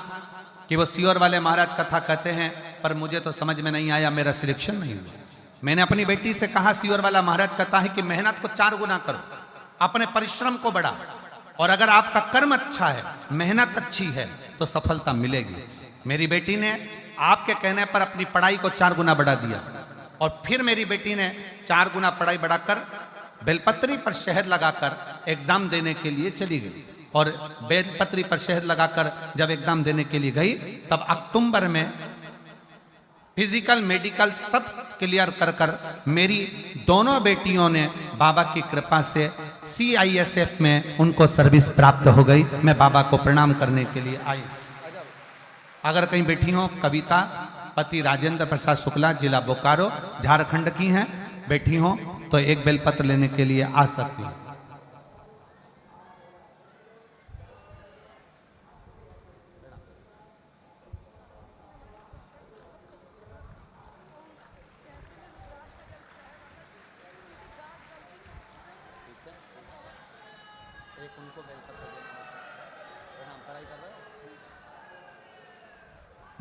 कि वो सीहोर वाले महाराज कथा कहते हैं, पर मुझे तो समझ में नहीं आया, मेरा सिलेक्शन नहीं हुआ। मैंने अपनी बेटी से कहा, सीहोर वाला महाराज कहता है कि मेहनत को 4 गुना करो, अपने परिश्रम को बढ़ा, और अगर आपका कर्म अच्छा है, मेहनत अच्छी है, तो सफलता मिलेगी। मेरी बेटी ने आपके कहने पर अपनी पढ़ाई को 4 गुना बढ़ा दिया, और फिर मेरी बेटी ने 4 गुना पढ़ाई बढ़ाकर बेलपत्री पर शहद लगाकर एग्जाम देने के लिए चली गई। और बेलपत्री पर शहद लगाकर जब एग्जाम देने के लिए गई, तब अक्टूबर में फिजिकल मेडिकल सब क्लियर कर मेरी दोनों बेटियों ने बाबा की कृपा से CISF में उनको सर्विस प्राप्त हो गई। मैं बाबा को प्रणाम करने के लिए आई। अगर कहीं बैठी हो, कविता पति राजेंद्र प्रसाद शुक्ला, जिला बोकारो, झारखंड की हैं, बैठी हो तो एक बेलपत्र लेने के लिए आ सकती हैं।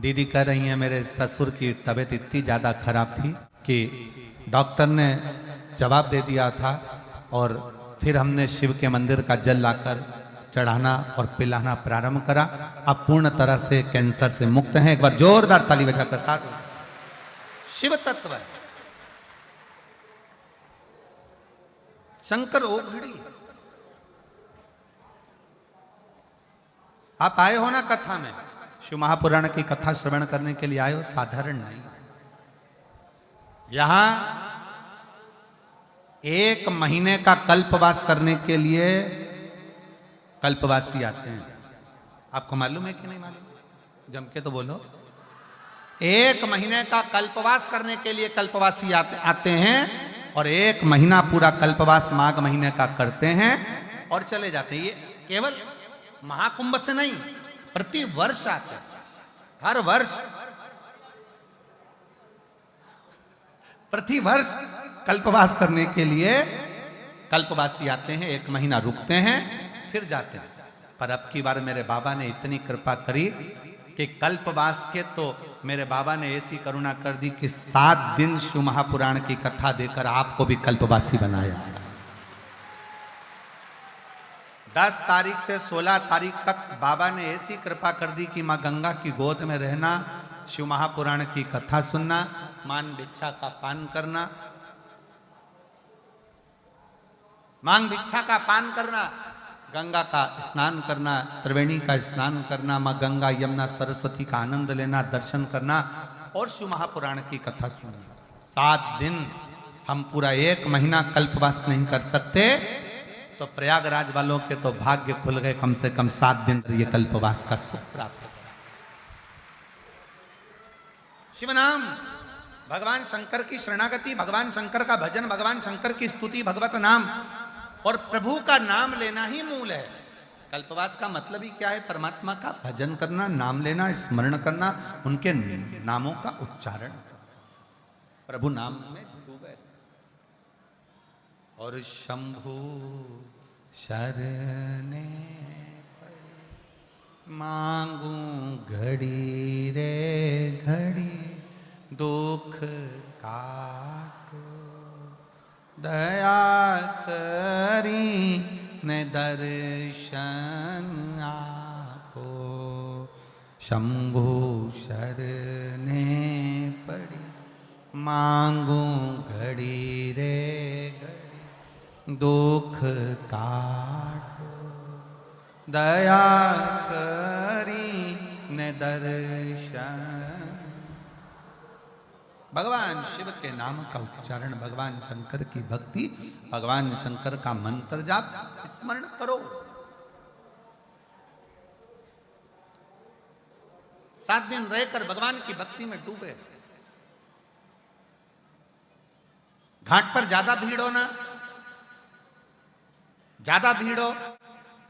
दीदी कह रही हैं मेरे ससुर की तबीयत इतनी ज़्यादा खराब थी कि डॉक्टर ने जवाब दे दिया था और फिर हमने शिव के मंदिर का जल लाकर चढ़ाना और पिलाना प्रारंभ करा। अब पूर्ण तरह से कैंसर से मुक्त हैं। एक बार जोरदार ताली बजाकर साथ शिव तत्व है। शंकर ओघड़ी। आप आए हो ना कथा में, शिव महापुराण की कथा श्रवण करने के लिए आए हो, साधारण नहीं। यहां 1 महीने का कल्पवास करने के लिए कल्पवासी आते हैं। आपको मालूम है कि नहीं मालूम? जम के तो बोलो। 1 महीने का कल्पवास करने के लिए कल्पवासी आते हैं और 1 महीना पूरा कल्पवास माघ महीने का करते हैं और चले जाते हैं। ये केवल महाकुंभ से नहीं, प्रति वर्ष आते हैं। हर वर्ष प्रति वर्ष कल्पवास करने के लिए कल्पवासी आते हैं, 1 महीना रुकते हैं फिर जाते हैं। पर अब की बार मेरे बाबा ने इतनी कृपा करी कि कल्पवास के तो मेरे बाबा ने ऐसी करुणा कर दी कि 7 दिन शिव महापुराण की कथा देकर आपको भी कल्पवासी बनाया। 10 तारीख से 16 तारीख तक बाबा ने ऐसी कृपा कर दी कि मां गंगा की गोद में रहना, शिव महापुराण की कथा सुनना, मान भिक्षा का पान करना, मांग भिक्षा का पान करना, गंगा का स्नान करना, त्रिवेणी का स्नान करना, मां गंगा यमुना सरस्वती का आनंद लेना, दर्शन करना और शिव महापुराण की कथा सुनना। 7 दिन हम पूरा 1 महीना कल्पवास नहीं कर सकते, तो प्रयागराज वालों के तो भाग्य खुल गए। कम से कम 7 दिन ये कल्पवास का सुख प्राप्त। शिव नाम, भगवान शंकर की शरणागति, भगवान शंकर का भजन, भगवान शंकर की स्तुति, भगवत नाम और प्रभु का नाम लेना ही मूल है। कल्पवास का मतलब ही क्या है? परमात्मा का भजन करना, नाम लेना, स्मरण करना, उनके नामों का उच्चारण, प्रभु नाम में डूबे। और शंभु शरणे मांगू घड़ी रे घड़ी, दुख काटो दया करी ने दर्शन आपो। शंभु शरणे पड़ी मांगू घड़ी रे घड़ी, दुख काटो दया करी ने दर्शन। भगवान शिव के नाम का उच्चारण, भगवान शंकर की भक्ति, भगवान शंकर का मंत्र जाप स्मरण करो। 7 दिन रहकर भगवान की भक्ति में डूबे। घाट पर ज्यादा भीड़ हो ना, ज्यादा भीड़ हो,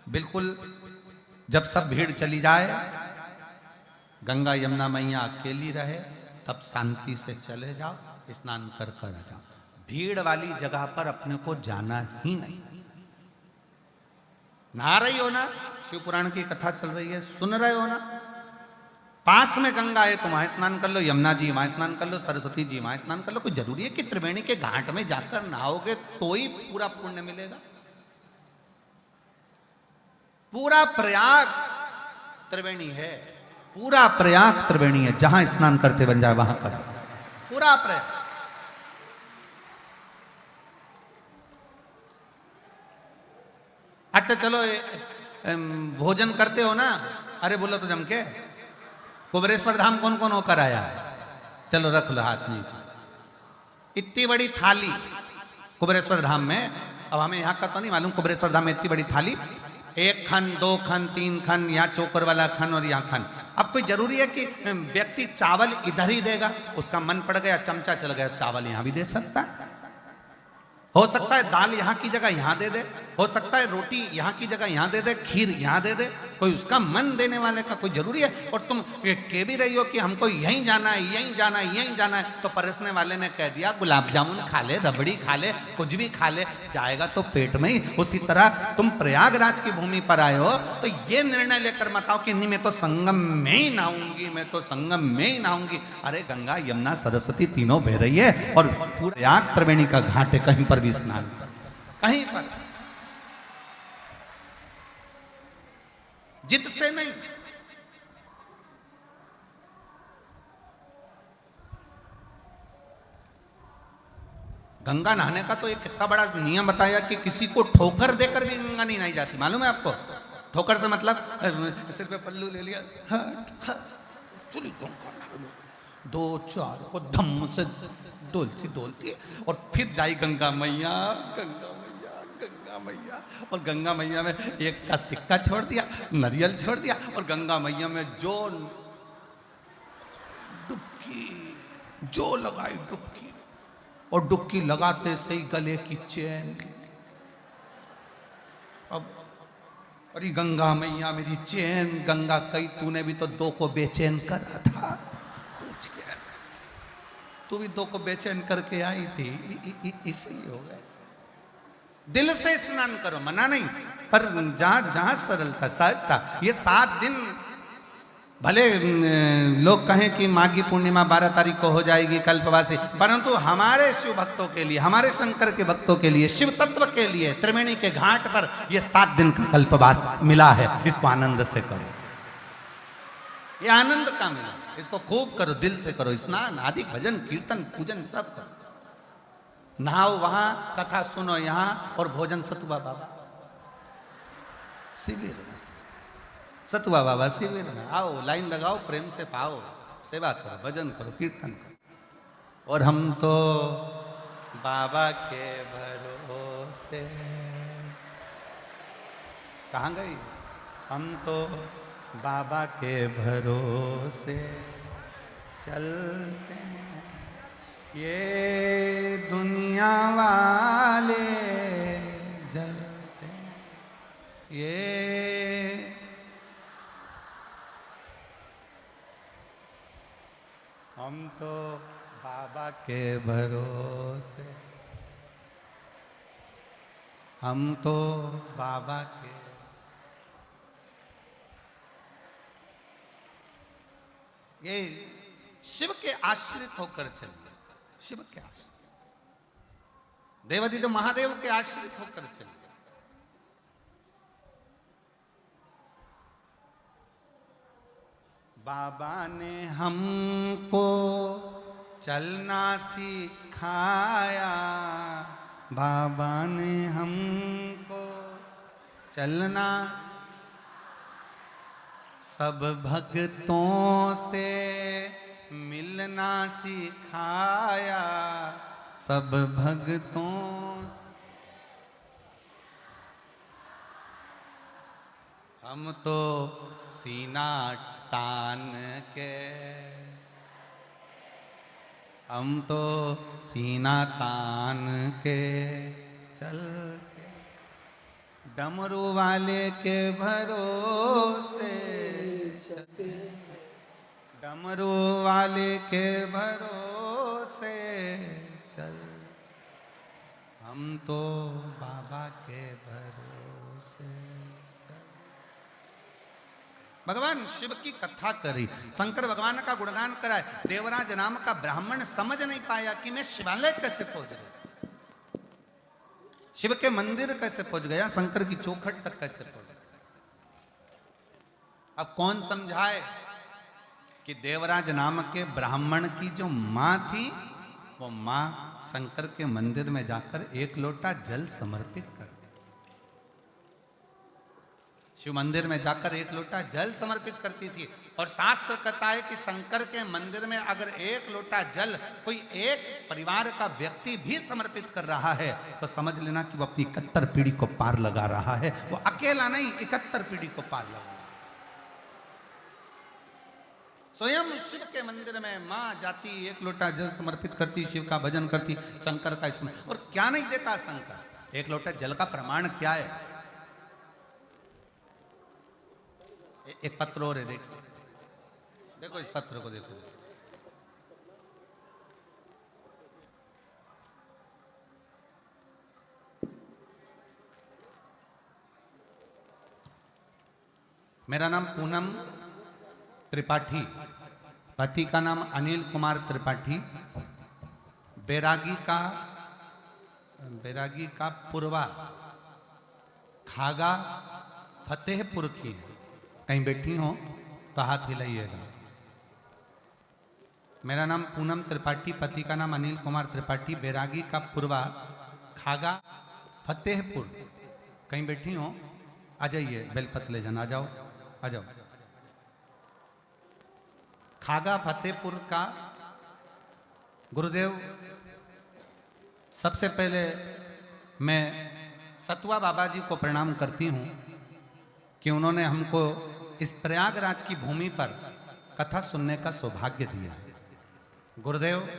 बिल्कुल जब सब भीड़ चली जाए, गंगा यमुना मैया अकेली रहे, तब शांति से चले जाओ, स्नान कर कर आ जाओ। भीड़ वाली जगह पर अपने को जाना ही नहीं। नहा रही हो ना, शिव पुराण की कथा चल रही है, सुन रहे हो ना, पास में गंगा है तो वहां स्नान कर लो, यमुना जी वहां स्नान कर लो, सरस्वती जी वहां स्नान कर लो। कोई जरूरी है कि त्रिवेणी के घाट में जाकर नहाओगे तो ही पूरा पुण्य मिलेगा? पूरा प्रयाग त्रिवेणी है, पूरा प्रयाग त्रिवेणी है, जहां स्नान करते बन जाए वहां करो, पूरा प्रयाग। अच्छा चलो भोजन करते हो ना, अरे बोलो तो जम के, कुबेरेश्वर धाम कौन कौन होकर आया है? चलो रख लो हाथ नीचे। इतनी बड़ी थाली कुबेरेश्वर धाम में, अब हमें यहाँ का तो नहीं मालूम, कुबेरेश्वर धाम में इतनी बड़ी थाली, 1 खन 2 खन 3 खन, यहाँ चोकर वाला खन और यहाँ खन। अब कोई जरूरी है कि व्यक्ति चावल इधर ही देगा? उसका मन पड़ गया, चमचा चल गया, चावल यहाँ भी दे सकता है। हो सकता है दाल यहाँ की जगह यहाँ दे दे, हो सकता है रोटी यहाँ की जगह यहाँ दे दे, खीर यहाँ दे दे, कोई उसका मन देने वाले का कोई जरूरी है। और तुम कह भी रही हो कि हमको यहीं जाना है, यहीं जाना है, यहीं जाना है, तो परोसने वाले ने कह दिया गुलाब जामुन खा ले, रबड़ी खा ले, कुछ भी खा ले, जाएगा तो पेट में ही। उसी तरह तुम प्रयागराज की भूमि पर आए हो तो ये निर्णय लेकर मत आओ कि नहीं मैं तो संगम में ही नहाऊंगी, मैं तो संगम में ही नहाऊंगी। अरे गंगा यमुना सरस्वती तीनों बह रही है और पूरा प्रयाग त्रिवेणी का घाट है, कहीं पर भी स्नान कहीं पर जिद से नहीं। गंगा नहाने का तो एक कितना बड़ा नियम बताया कि किसी को ठोकर देकर भी गंगा नहीं नहाई जाती, मालूम है आपको? ठोकर से मतलब सिर पे पल्लू ले लिया, चुली दो चार को धम्म से डोलती डोलती और फिर जाई गंगा मैया, गंगा मैया, गंगा मैया। और गंगा मैया में एक का सिक्का छोड़ दिया, नारियल छोड़ दिया, और गंगा मैया में जो डुबकी जो लगाई डुबकी, और डुबकी लगाते से ही गले की चैन। अब अरे गंगा मैया मेरी चैन, गंगा कई तूने भी तो दो को बेचैन करा था, तू भी दो को बेचैन करके आई थी, इसलिए हो गए। दिल से स्नान करो, मना नहीं, पर जहां जहां सरलता सहजता। ये 7 दिन भले लोग कहें कि माघी पूर्णिमा 12 तारीख को हो जाएगी कल्पवासी, परंतु हमारे शिव भक्तों के लिए, हमारे शंकर के भक्तों के लिए, शिव तत्व के लिए त्रिवेणी के घाट पर ये 7 दिन का कल्पवास मिला है। इसको आनंद से करो, ये आनंद का मिला, इसको खूब करो, दिल से करो, स्नान आदि भजन कीर्तन पूजन सब करो। नहाओ वहां, कथा सुनो यहाँ, और भोजन सतुआ बाबा शिविर, सतुआ बाबा शिविर में आओ, लाइन लगाओ, प्रेम से पाओ, सेवा करो, भजन करो, कीर्तन करो। और हम तो बाबा के भरोसे, कहाँ गई? हम तो बाबा के भरोसे चलते हैं, ये दुनिया वाले जलते हैं, ये हम तो बाबा के भरोसे, हम तो बाबा के, ये शिव के आश्रित होकर चलिए, शिव के आश्रित, देवादिदेव महादेव के आश्रित होकर चलिए। बाबा ने हमको चलना सिखाया, बाबा ने हमको चलना, सब भक्तों से मिलना सिखाया, सब भक्तों, हम तो सीना तान के, हम तो सीना तान के चलते, डमरू वाले के भरोसे चलते, डमरू वाले के भरोसे चल, हम तो बाबा के भरोसे चल। भगवान शिव की कथा करी, शंकर भगवान का गुणगान कराए। देवराज नाम का ब्राह्मण समझ नहीं पाया कि मैं शिवालय कैसे पहुंच गया, शिव के मंदिर कैसे पहुंच गया, शंकर की चौखट तक कैसे पहुंच गया। अब कौन समझाए कि देवराज नाम के ब्राह्मण की जो मां थी, वो मां शंकर के मंदिर में जाकर 1 लोटा जल समर्पित कर, शिव मंदिर में जाकर 1 लोटा जल समर्पित करती थी। और शास्त्र कहता है कि शंकर के मंदिर में अगर 1 लोटा जल कोई एक परिवार का व्यक्ति भी समर्पित कर रहा है तो समझ लेना कि वो अपनी 71 पीढ़ी को पार लगा रहा है। वो अकेला नहीं, 71 पीढ़ी को पार लगा। स्वयं शिव के मंदिर में मां जाती, 1 लोटा जल समर्पित करती, शिव का भजन करती, शंकर का स्मरण। और क्या नहीं देता शंकर, एक लोटा जल का प्रमाण क्या है? एक पत्र और है, देखो देखो इस पत्र को देखो। मेरा नाम पूनम त्रिपाठी, पति का नाम अनिल कुमार त्रिपाठी, बैरागी का पूर्वा खागा फतेहपुर की है। कहीं बैठी हो तो हाथ हिलाइएगा। मेरा नाम पूनम त्रिपाठी, पति का नाम अनिल कुमार त्रिपाठी, बैरागी का पूर्वा खागा फतेहपुर। कहीं बैठी हो आ जाइए, बेलपत ले जाना, आ जाओ आ जाओ। खागा फतेहपुर का गुरुदेव, सबसे पहले मैं सतवा बाबा जी को प्रणाम करती हूँ कि उन्होंने हमको इस प्रयागराज की भूमि पर कथा सुनने का सौभाग्य दिया है। गुरुदेव,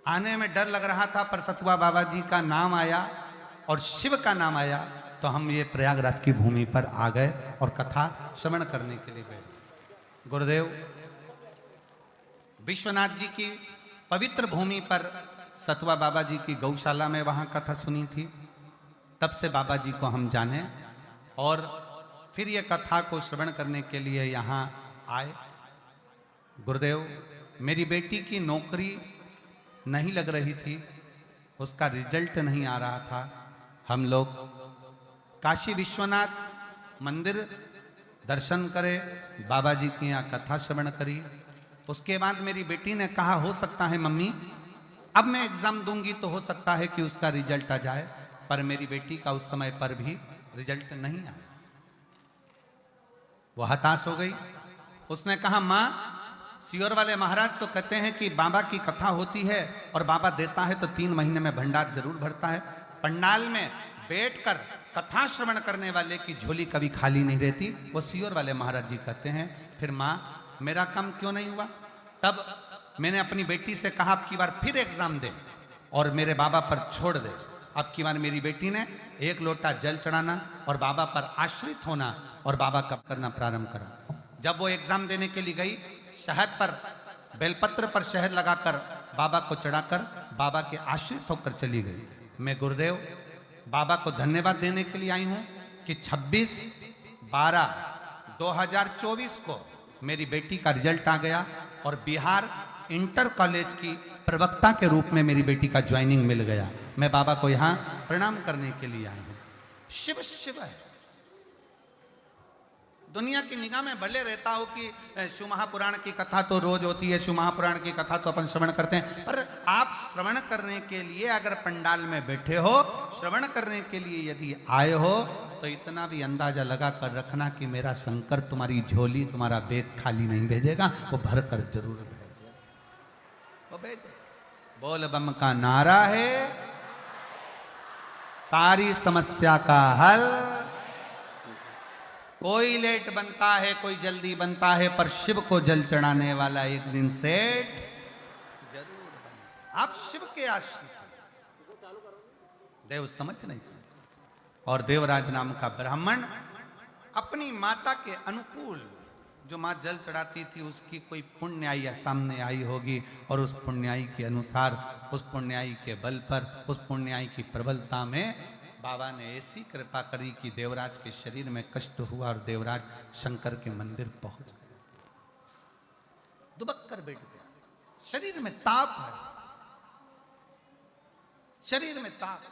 आने में डर लग रहा था, पर सतवा बाबा जी का नाम आया और शिव का नाम आया तो हम ये प्रयागराज की भूमि पर आ गए और कथा श्रवण करने के लिए गए। गुरुदेव, विश्वनाथ जी की पवित्र भूमि पर सतवा बाबा जी की गौशाला में वहां कथा सुनी थी। तब से बाबा जी को हम जाने और फिर ये कथा को श्रवण करने के लिए यहाँ आए। गुरुदेव, मेरी बेटी की नौकरी नहीं लग रही थी, उसका रिजल्ट नहीं आ रहा था। हम लोग काशी विश्वनाथ मंदिर दर्शन करे, बाबा जी की यहाँ कथा श्रवण करी। उसके बाद मेरी बेटी ने कहा, हो सकता है मम्मी अब मैं एग्जाम दूंगी तो हो सकता है कि उसका रिजल्ट आ जाए, पर मेरी बेटी का उस समय पर भी रिजल्ट नहीं आया। वो हताश हो गई। उसने कहा, माँ सियोर वाले महाराज तो कहते हैं कि बाबा की कथा होती है और बाबा देता है तो 3 महीने में भंडार जरूर भरता है। पंडाल में बैठकर कथा श्रवण करने वाले की झोली कभी खाली नहीं रहती, वो सियोर वाले महाराज जी कहते हैं। फिर माँ मेरा काम क्यों नहीं हुआ? तब मैंने अपनी बेटी से कहा, अब की बार फिर एग्जाम दे और मेरे बाबा पर छोड़ दे। अब की बार मेरी बेटी ने 1 लोटा जल चढ़ाना और बाबा पर आश्रित होना और बाबा का करना प्रारंभ करा। जब वो एग्जाम देने के लिए गई, शहद पर बेलपत्र पर शहद लगाकर बाबा को चढ़ाकर बाबा के आश्रित होकर चली गई। मैं गुरुदेव बाबा को धन्यवाद देने के लिए आई हूं कि 26/12/2024 को मेरी बेटी का रिजल्ट आ गया और बिहार इंटर कॉलेज की प्रवक्ता के रूप में मेरी बेटी का ज्वाइनिंग मिल गया। मैं बाबा को यहाँ प्रणाम करने के लिए आई हूँ। शिव शिव है। दुनिया की निगाह में भले रहता हो कि शिव महापुराण की कथा तो रोज होती है, शिव महापुराण की कथा तो अपन श्रवण करते हैं, पर आप श्रवण करने के लिए अगर पंडाल में बैठे हो, श्रवण करने के लिए यदि आए हो, तो इतना भी अंदाजा लगा कर रखना कि मेरा शंकर तुम्हारी झोली, तुम्हारा बैग खाली नहीं भेजेगा, वो भर कर जरूर भेजेगा। वो भेजे। बोल बम का नारा है, सारी समस्या का हल। कोई लेट बनता है, कोई जल्दी बनता है, पर शिव को जल चढ़ाने वाला एक दिन सेठ जरूर बनता। आप शिव के आश्रित हैं। देव समझ नहीं। और देवराज नाम का ब्राह्मण अपनी माता के अनुकूल, जो माँ जल चढ़ाती थी, उसकी कोई पुण्याई या सामने आई होगी और उस पुण्याई के अनुसार, उस पुण्याई के बल पर, उस पुण्याई की प्रबलता में बाबा ने ऐसी कृपा करी कि देवराज के शरीर में कष्ट हुआ और देवराज शंकर के मंदिर पहुंच गए। दुबक कर बैठ गया। शरीर में ताप है, शरीर में ताप।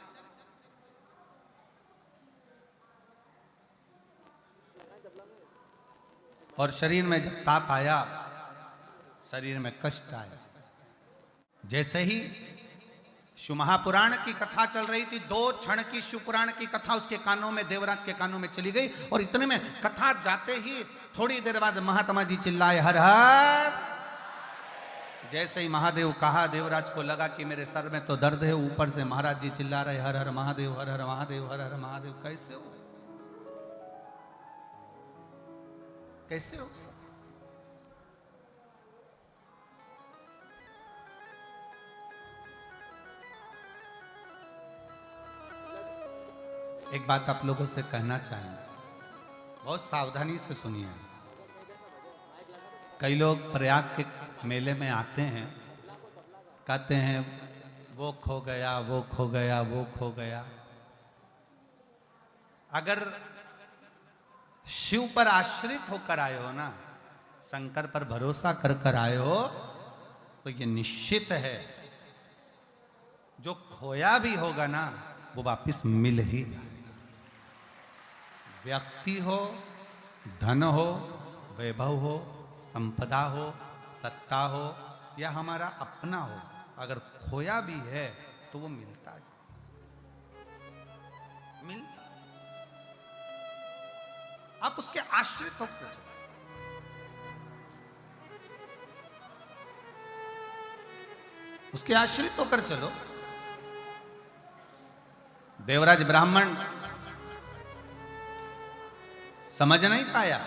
और शरीर में जब ताप आया, शरीर में कष्ट आया। जैसे ही शिव महापुराण की कथा चल रही थी, 2 क्षण की शिव पुराण की कथा उसके कानों में, देवराज के कानों में चली गई और इतने में कथा जाते ही थोड़ी देर बाद महात्मा जी चिल्लाए, हर हर। जैसे ही महादेव कहा, देवराज को लगा कि मेरे सर में तो दर्द है, ऊपर से महाराज जी चिल्ला रहे, हर हर महादेव, हर हर महादेव, हर हर महादेव। कैसे हो, कैसे हो? एक बात आप लोगों से कहना चाहेंगे, बहुत सावधानी से सुनिए। कई लोग प्रयाग के मेले में आते हैं, कहते हैं वो खो गया, वो खो गया, वो खो गया। अगर शिव पर आश्रित होकर आए हो ना, शंकर पर भरोसा कर कर आए हो, तो ये निश्चित है जो खोया भी होगा ना वो वापस मिल ही जाएगा। व्यक्ति हो, धन हो, वैभव हो, संपदा हो, सत्ता हो या हमारा अपना हो, अगर खोया भी है तो वो मिलता है, मिलता। आप उसके आश्रित होकर चलो। उसके आश्रित होकर चलो। देवराज ब्राह्मण समझ नहीं पाया,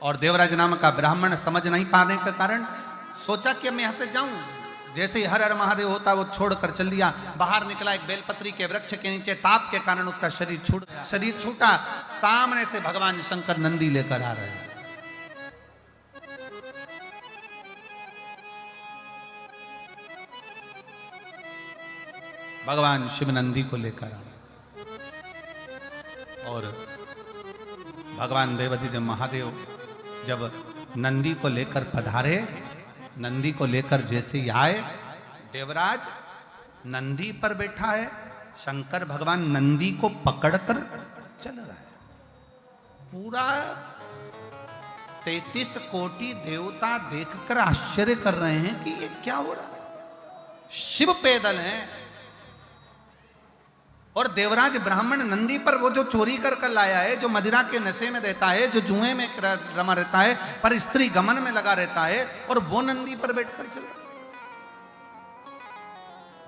और देवराज नाम का ब्राह्मण समझ नहीं पाने के कारण सोचा कि मैं यहां से जाऊं। जैसे ही हर हर महादेव होता वो छोड़कर चल दिया। बाहर निकला, एक बेलपत्री के वृक्ष के नीचे ताप के कारण उसका शरीर छूटा। सामने से भगवान शंकर नंदी लेकर आ रहे हैं। भगवान शिव नंदी को लेकर आ रहे, और भगवान देवाधिदेव महादेव जब नंदी को लेकर पधारे, नंदी को लेकर जैसे ही आए, देवराज नंदी पर बैठा है, शंकर भगवान नंदी को पकड़कर चल रहा है। पूरा 33 कोटि देवता देखकर आश्चर्य कर रहे हैं कि ये क्या हो रहा है। शिव पैदल हैं और देवराज ब्राह्मण नंदी पर, वो जो चोरी कर कर लाया है, जो मदिरा के नशे में रहता है, जो जुए में रमा रहता है, पर स्त्री गमन में लगा रहता है, और वो नंदी पर बैठकर चल रहा है।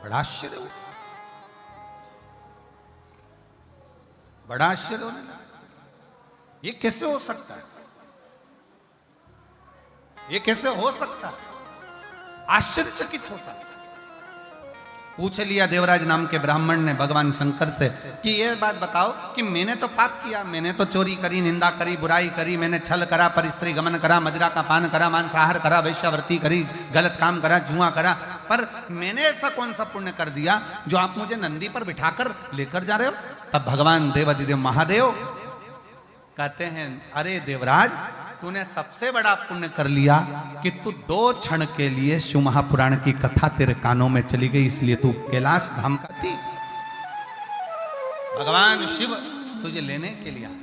बड़ा आश्चर्य हो, बड़ा आश्चर्य होने लगा। ये कैसे हो सकता है? ये कैसे हो सकता है? आश्चर्यचकित होता है। पूछ लिया देवराज नाम के ब्राह्मण ने भगवान शंकर से कि ये बात बताओ कि मैंने तो पाप किया, मैंने तो चोरी करी, निंदा करी, बुराई करी, मैंने छल करा, पर स्त्री गमन करा, मदिरा का पान करा, मांसाहार करा, वैश्यावृत्ति करी, गलत काम करा, जुआ करा, पर मैंने ऐसा कौन सा पुण्य कर दिया जो आप मुझे नंदी पर बिठाकर लेकर जा रहे हो? तब भगवान देवाधिदेव महादेव कहते हैं, अरे देवराज, तूने सबसे बड़ा पुण्य कर लिया कि तू 2 क्षण के लिए शिव महापुराण की कथा तेरे कानों में चली गई, इसलिए तू कैलाश धाम का थी। भगवान शिव तुझे लेने के लिए आए,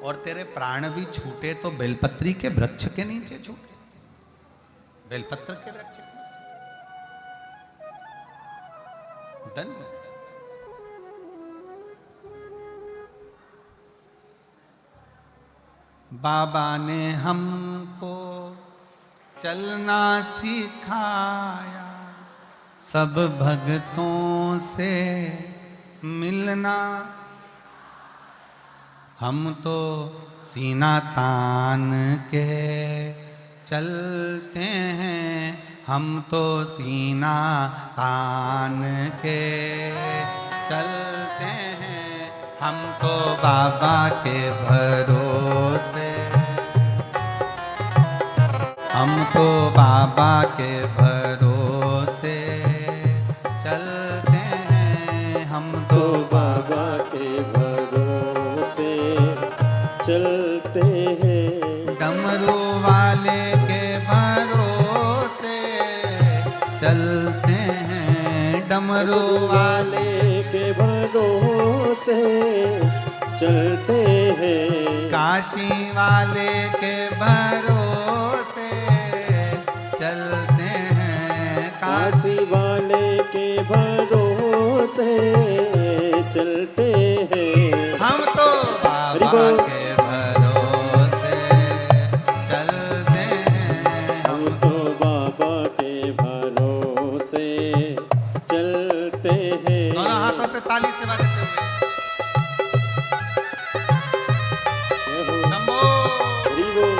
और तेरे प्राण भी छूटे तो बेलपत्री के वृक्ष के नीचे छूटे, बेलपत्र के वृक्ष के नीचे। धन्य बाबा ने हमको चलना सिखाया, सब भक्तों से मिलना, हम तो सीना तान के चलते हैं, हम तो सीना तान के चलते हैं, हम तो बाबा के भरोसे, हम तो बाबा के भरोसे चलते हैं, हम तो बाबा के भरोसे चलते हैं, डमरू वाले के भरोसे चलते हैं, डमरू वाले के भरोसे चलते हैं, काशी वाले के भरोसे चलते हैं, काशी वाले के भरोसे चलते हैं, हम तो बाबा के भरोसे चलते हैं, हम तो बाबा के भरोसे चलते हैं। दोनों हाथों से ताली से बजाते हुए शंभो। हरि बोल।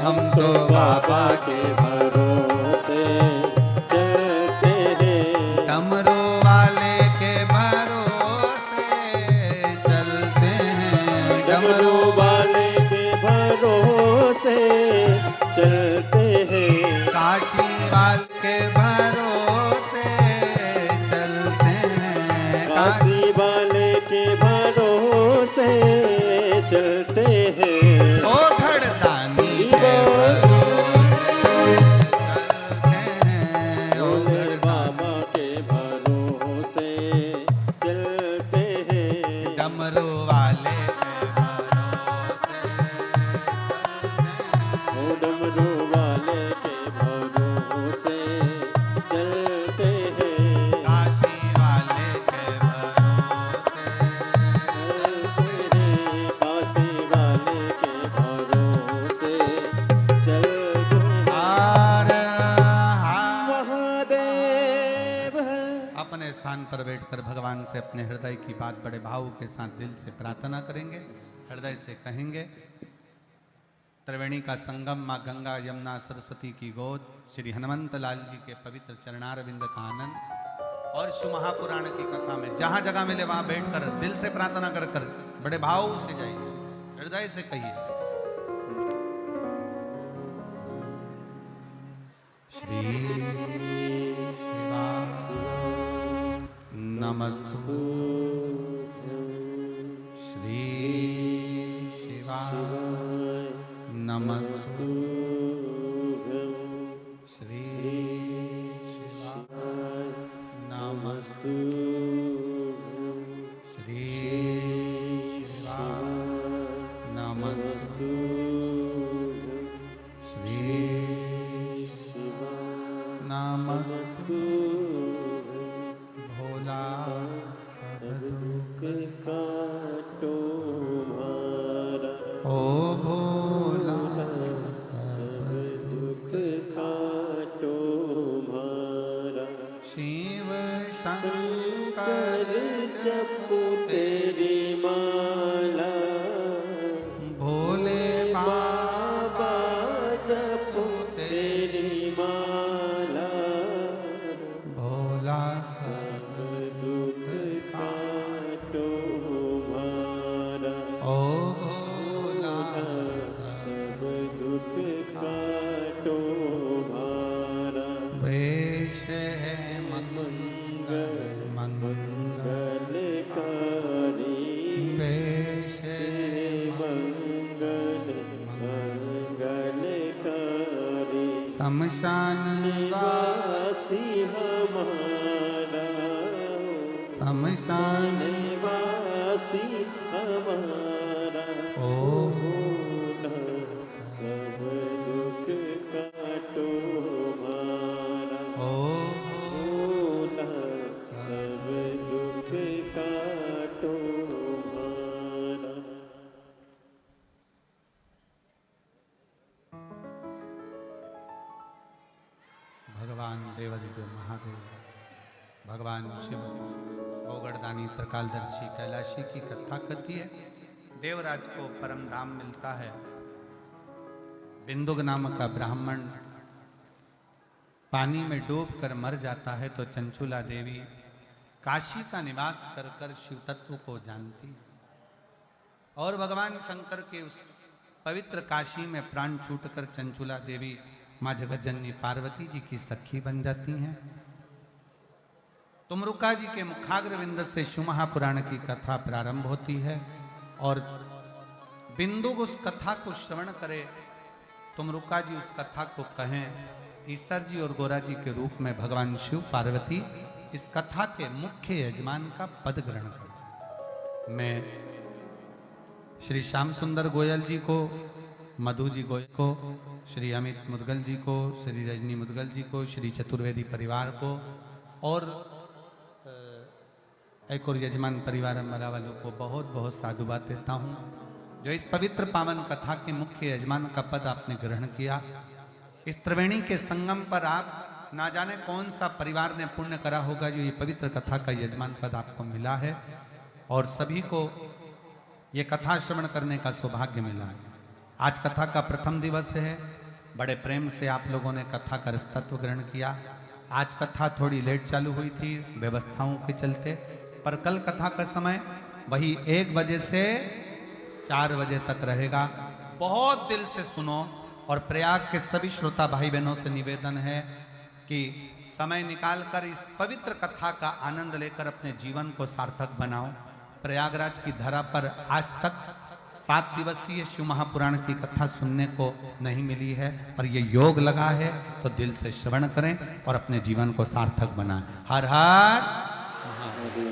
हम तो बाबा के भरोसे चलते हैं डमरू वाले के भरोसे चलते हैं डमरू वाले के भरोसे चलते हैं काशी वाले के भरोसे चलते हैं काशी वाले के भरोसे चलते हैं ओ घड़दानी के भरोसे चलते हैं ओ भोले बाबा के भरोसे चलते हैं डमरू वाले के भरोसे ओ डमरू वाले के भरोसे चलते हैं काशी वाले के भरोसे काशी वाले के भरोसे चलते हैं हार महादेव अपने स्थान पर बैठकर भगवान से अपने हृदय की बात बड़े भाव के साथ दिल से प्रार्थना करेंगे हृदय से कहेंगे त्रिवेणी का संगम माँ गंगा यमुना सरस्वती की गोद श्री हनुमंत लाल जी के पवित्र चरणारविंद का आनंद और शिव महापुराण की कथा में जहां जगह मिले वहां बैठकर दिल से प्रार्थना कर कर बड़े भाव से जाइए हृदय से कहिए श्री शिवा नमस्तु श्री शिवा नमस्तु श्री शिवा नमस्तु श्री शिवा नमस्तु श्री शिवा नमस्तु भोला सब दुख काटो मारा ओ भोला सब दुख काटो मारा शिव शंकर शंकर जपू तेरी माला भोले बाबा जपू तेरी माला भोला सब दुख काटो मारा ओ भोला सब सब दुख काटो मारा वेश है मंगल मंगल गलकारी वेश मंगल मंगलकारी शमशान वासी हमारा शमशान वासी हमारा ओ सब दुख काटो मारा ओ सब दुख काटो मारा भगवान देवादिदेव महादेव भगवान शिव गोगड़दानी त्रिकालदर्शी कैलाशी की कथा करती है देवराज को परम धाम मिलता है बिंदुक नामक का ब्राह्मण पानी में डूबकर मर जाता है तो चंचुला देवी काशी का निवास कर कर शिव तत्व को जानती है और भगवान शंकर के उस पवित्र काशी में प्राण छूटकर चंचुला देवी माँ जगतजननी पार्वती जी की सखी बन जाती हैं तुमरुका जी के मुखाग्रविंद से शिव महापुराण की कथा प्रारंभ होती है और बिंदुक उस कथा को श्रवण करे तुमरुका जी उस कथा को कहें ईश्वर जी और गोरा जी के रूप में भगवान शिव पार्वती इस कथा के मुख्य यजमान का पद ग्रहण करते हैं। मैं श्री श्याम सुंदर गोयल जी को मधु जी गोयल को श्री अमित मुदगल जी को श्री रजनी मुदगल जी को श्री चतुर्वेदी परिवार को और एक और यजमान परिवार वाला वालों को बहुत बहुत साधुवाद देता हूँ जो इस पवित्र पावन कथा के मुख्य यजमान का पद आपने ग्रहण किया। इस त्रिवेणी के संगम पर आप ना जाने कौन सा परिवार ने पुण्य करा होगा जो ये पवित्र कथा का यजमान पद आपको मिला है और सभी को ये कथा श्रवण करने का सौभाग्य मिला है। आज कथा का प्रथम दिवस है। बड़े प्रेम से आप लोगों ने कथा का तत्व ग्रहण किया। आज कथा थोड़ी लेट चालू हुई थी व्यवस्थाओं के चलते, पर कल कथा का समय वही 1 बजे से 4 बजे तक रहेगा। बहुत दिल से सुनो, और प्रयाग के सभी श्रोता भाई बहनों से निवेदन है कि समय निकालकर इस पवित्र कथा का आनंद लेकर अपने जीवन को सार्थक बनाओ। प्रयागराज की धरा पर आज तक 7 दिवसीय शिव महापुराण की कथा सुनने को नहीं मिली है, पर ये योग लगा है तो दिल से श्रवण करें और अपने जीवन को सार्थक बनाएं। हर हर हरे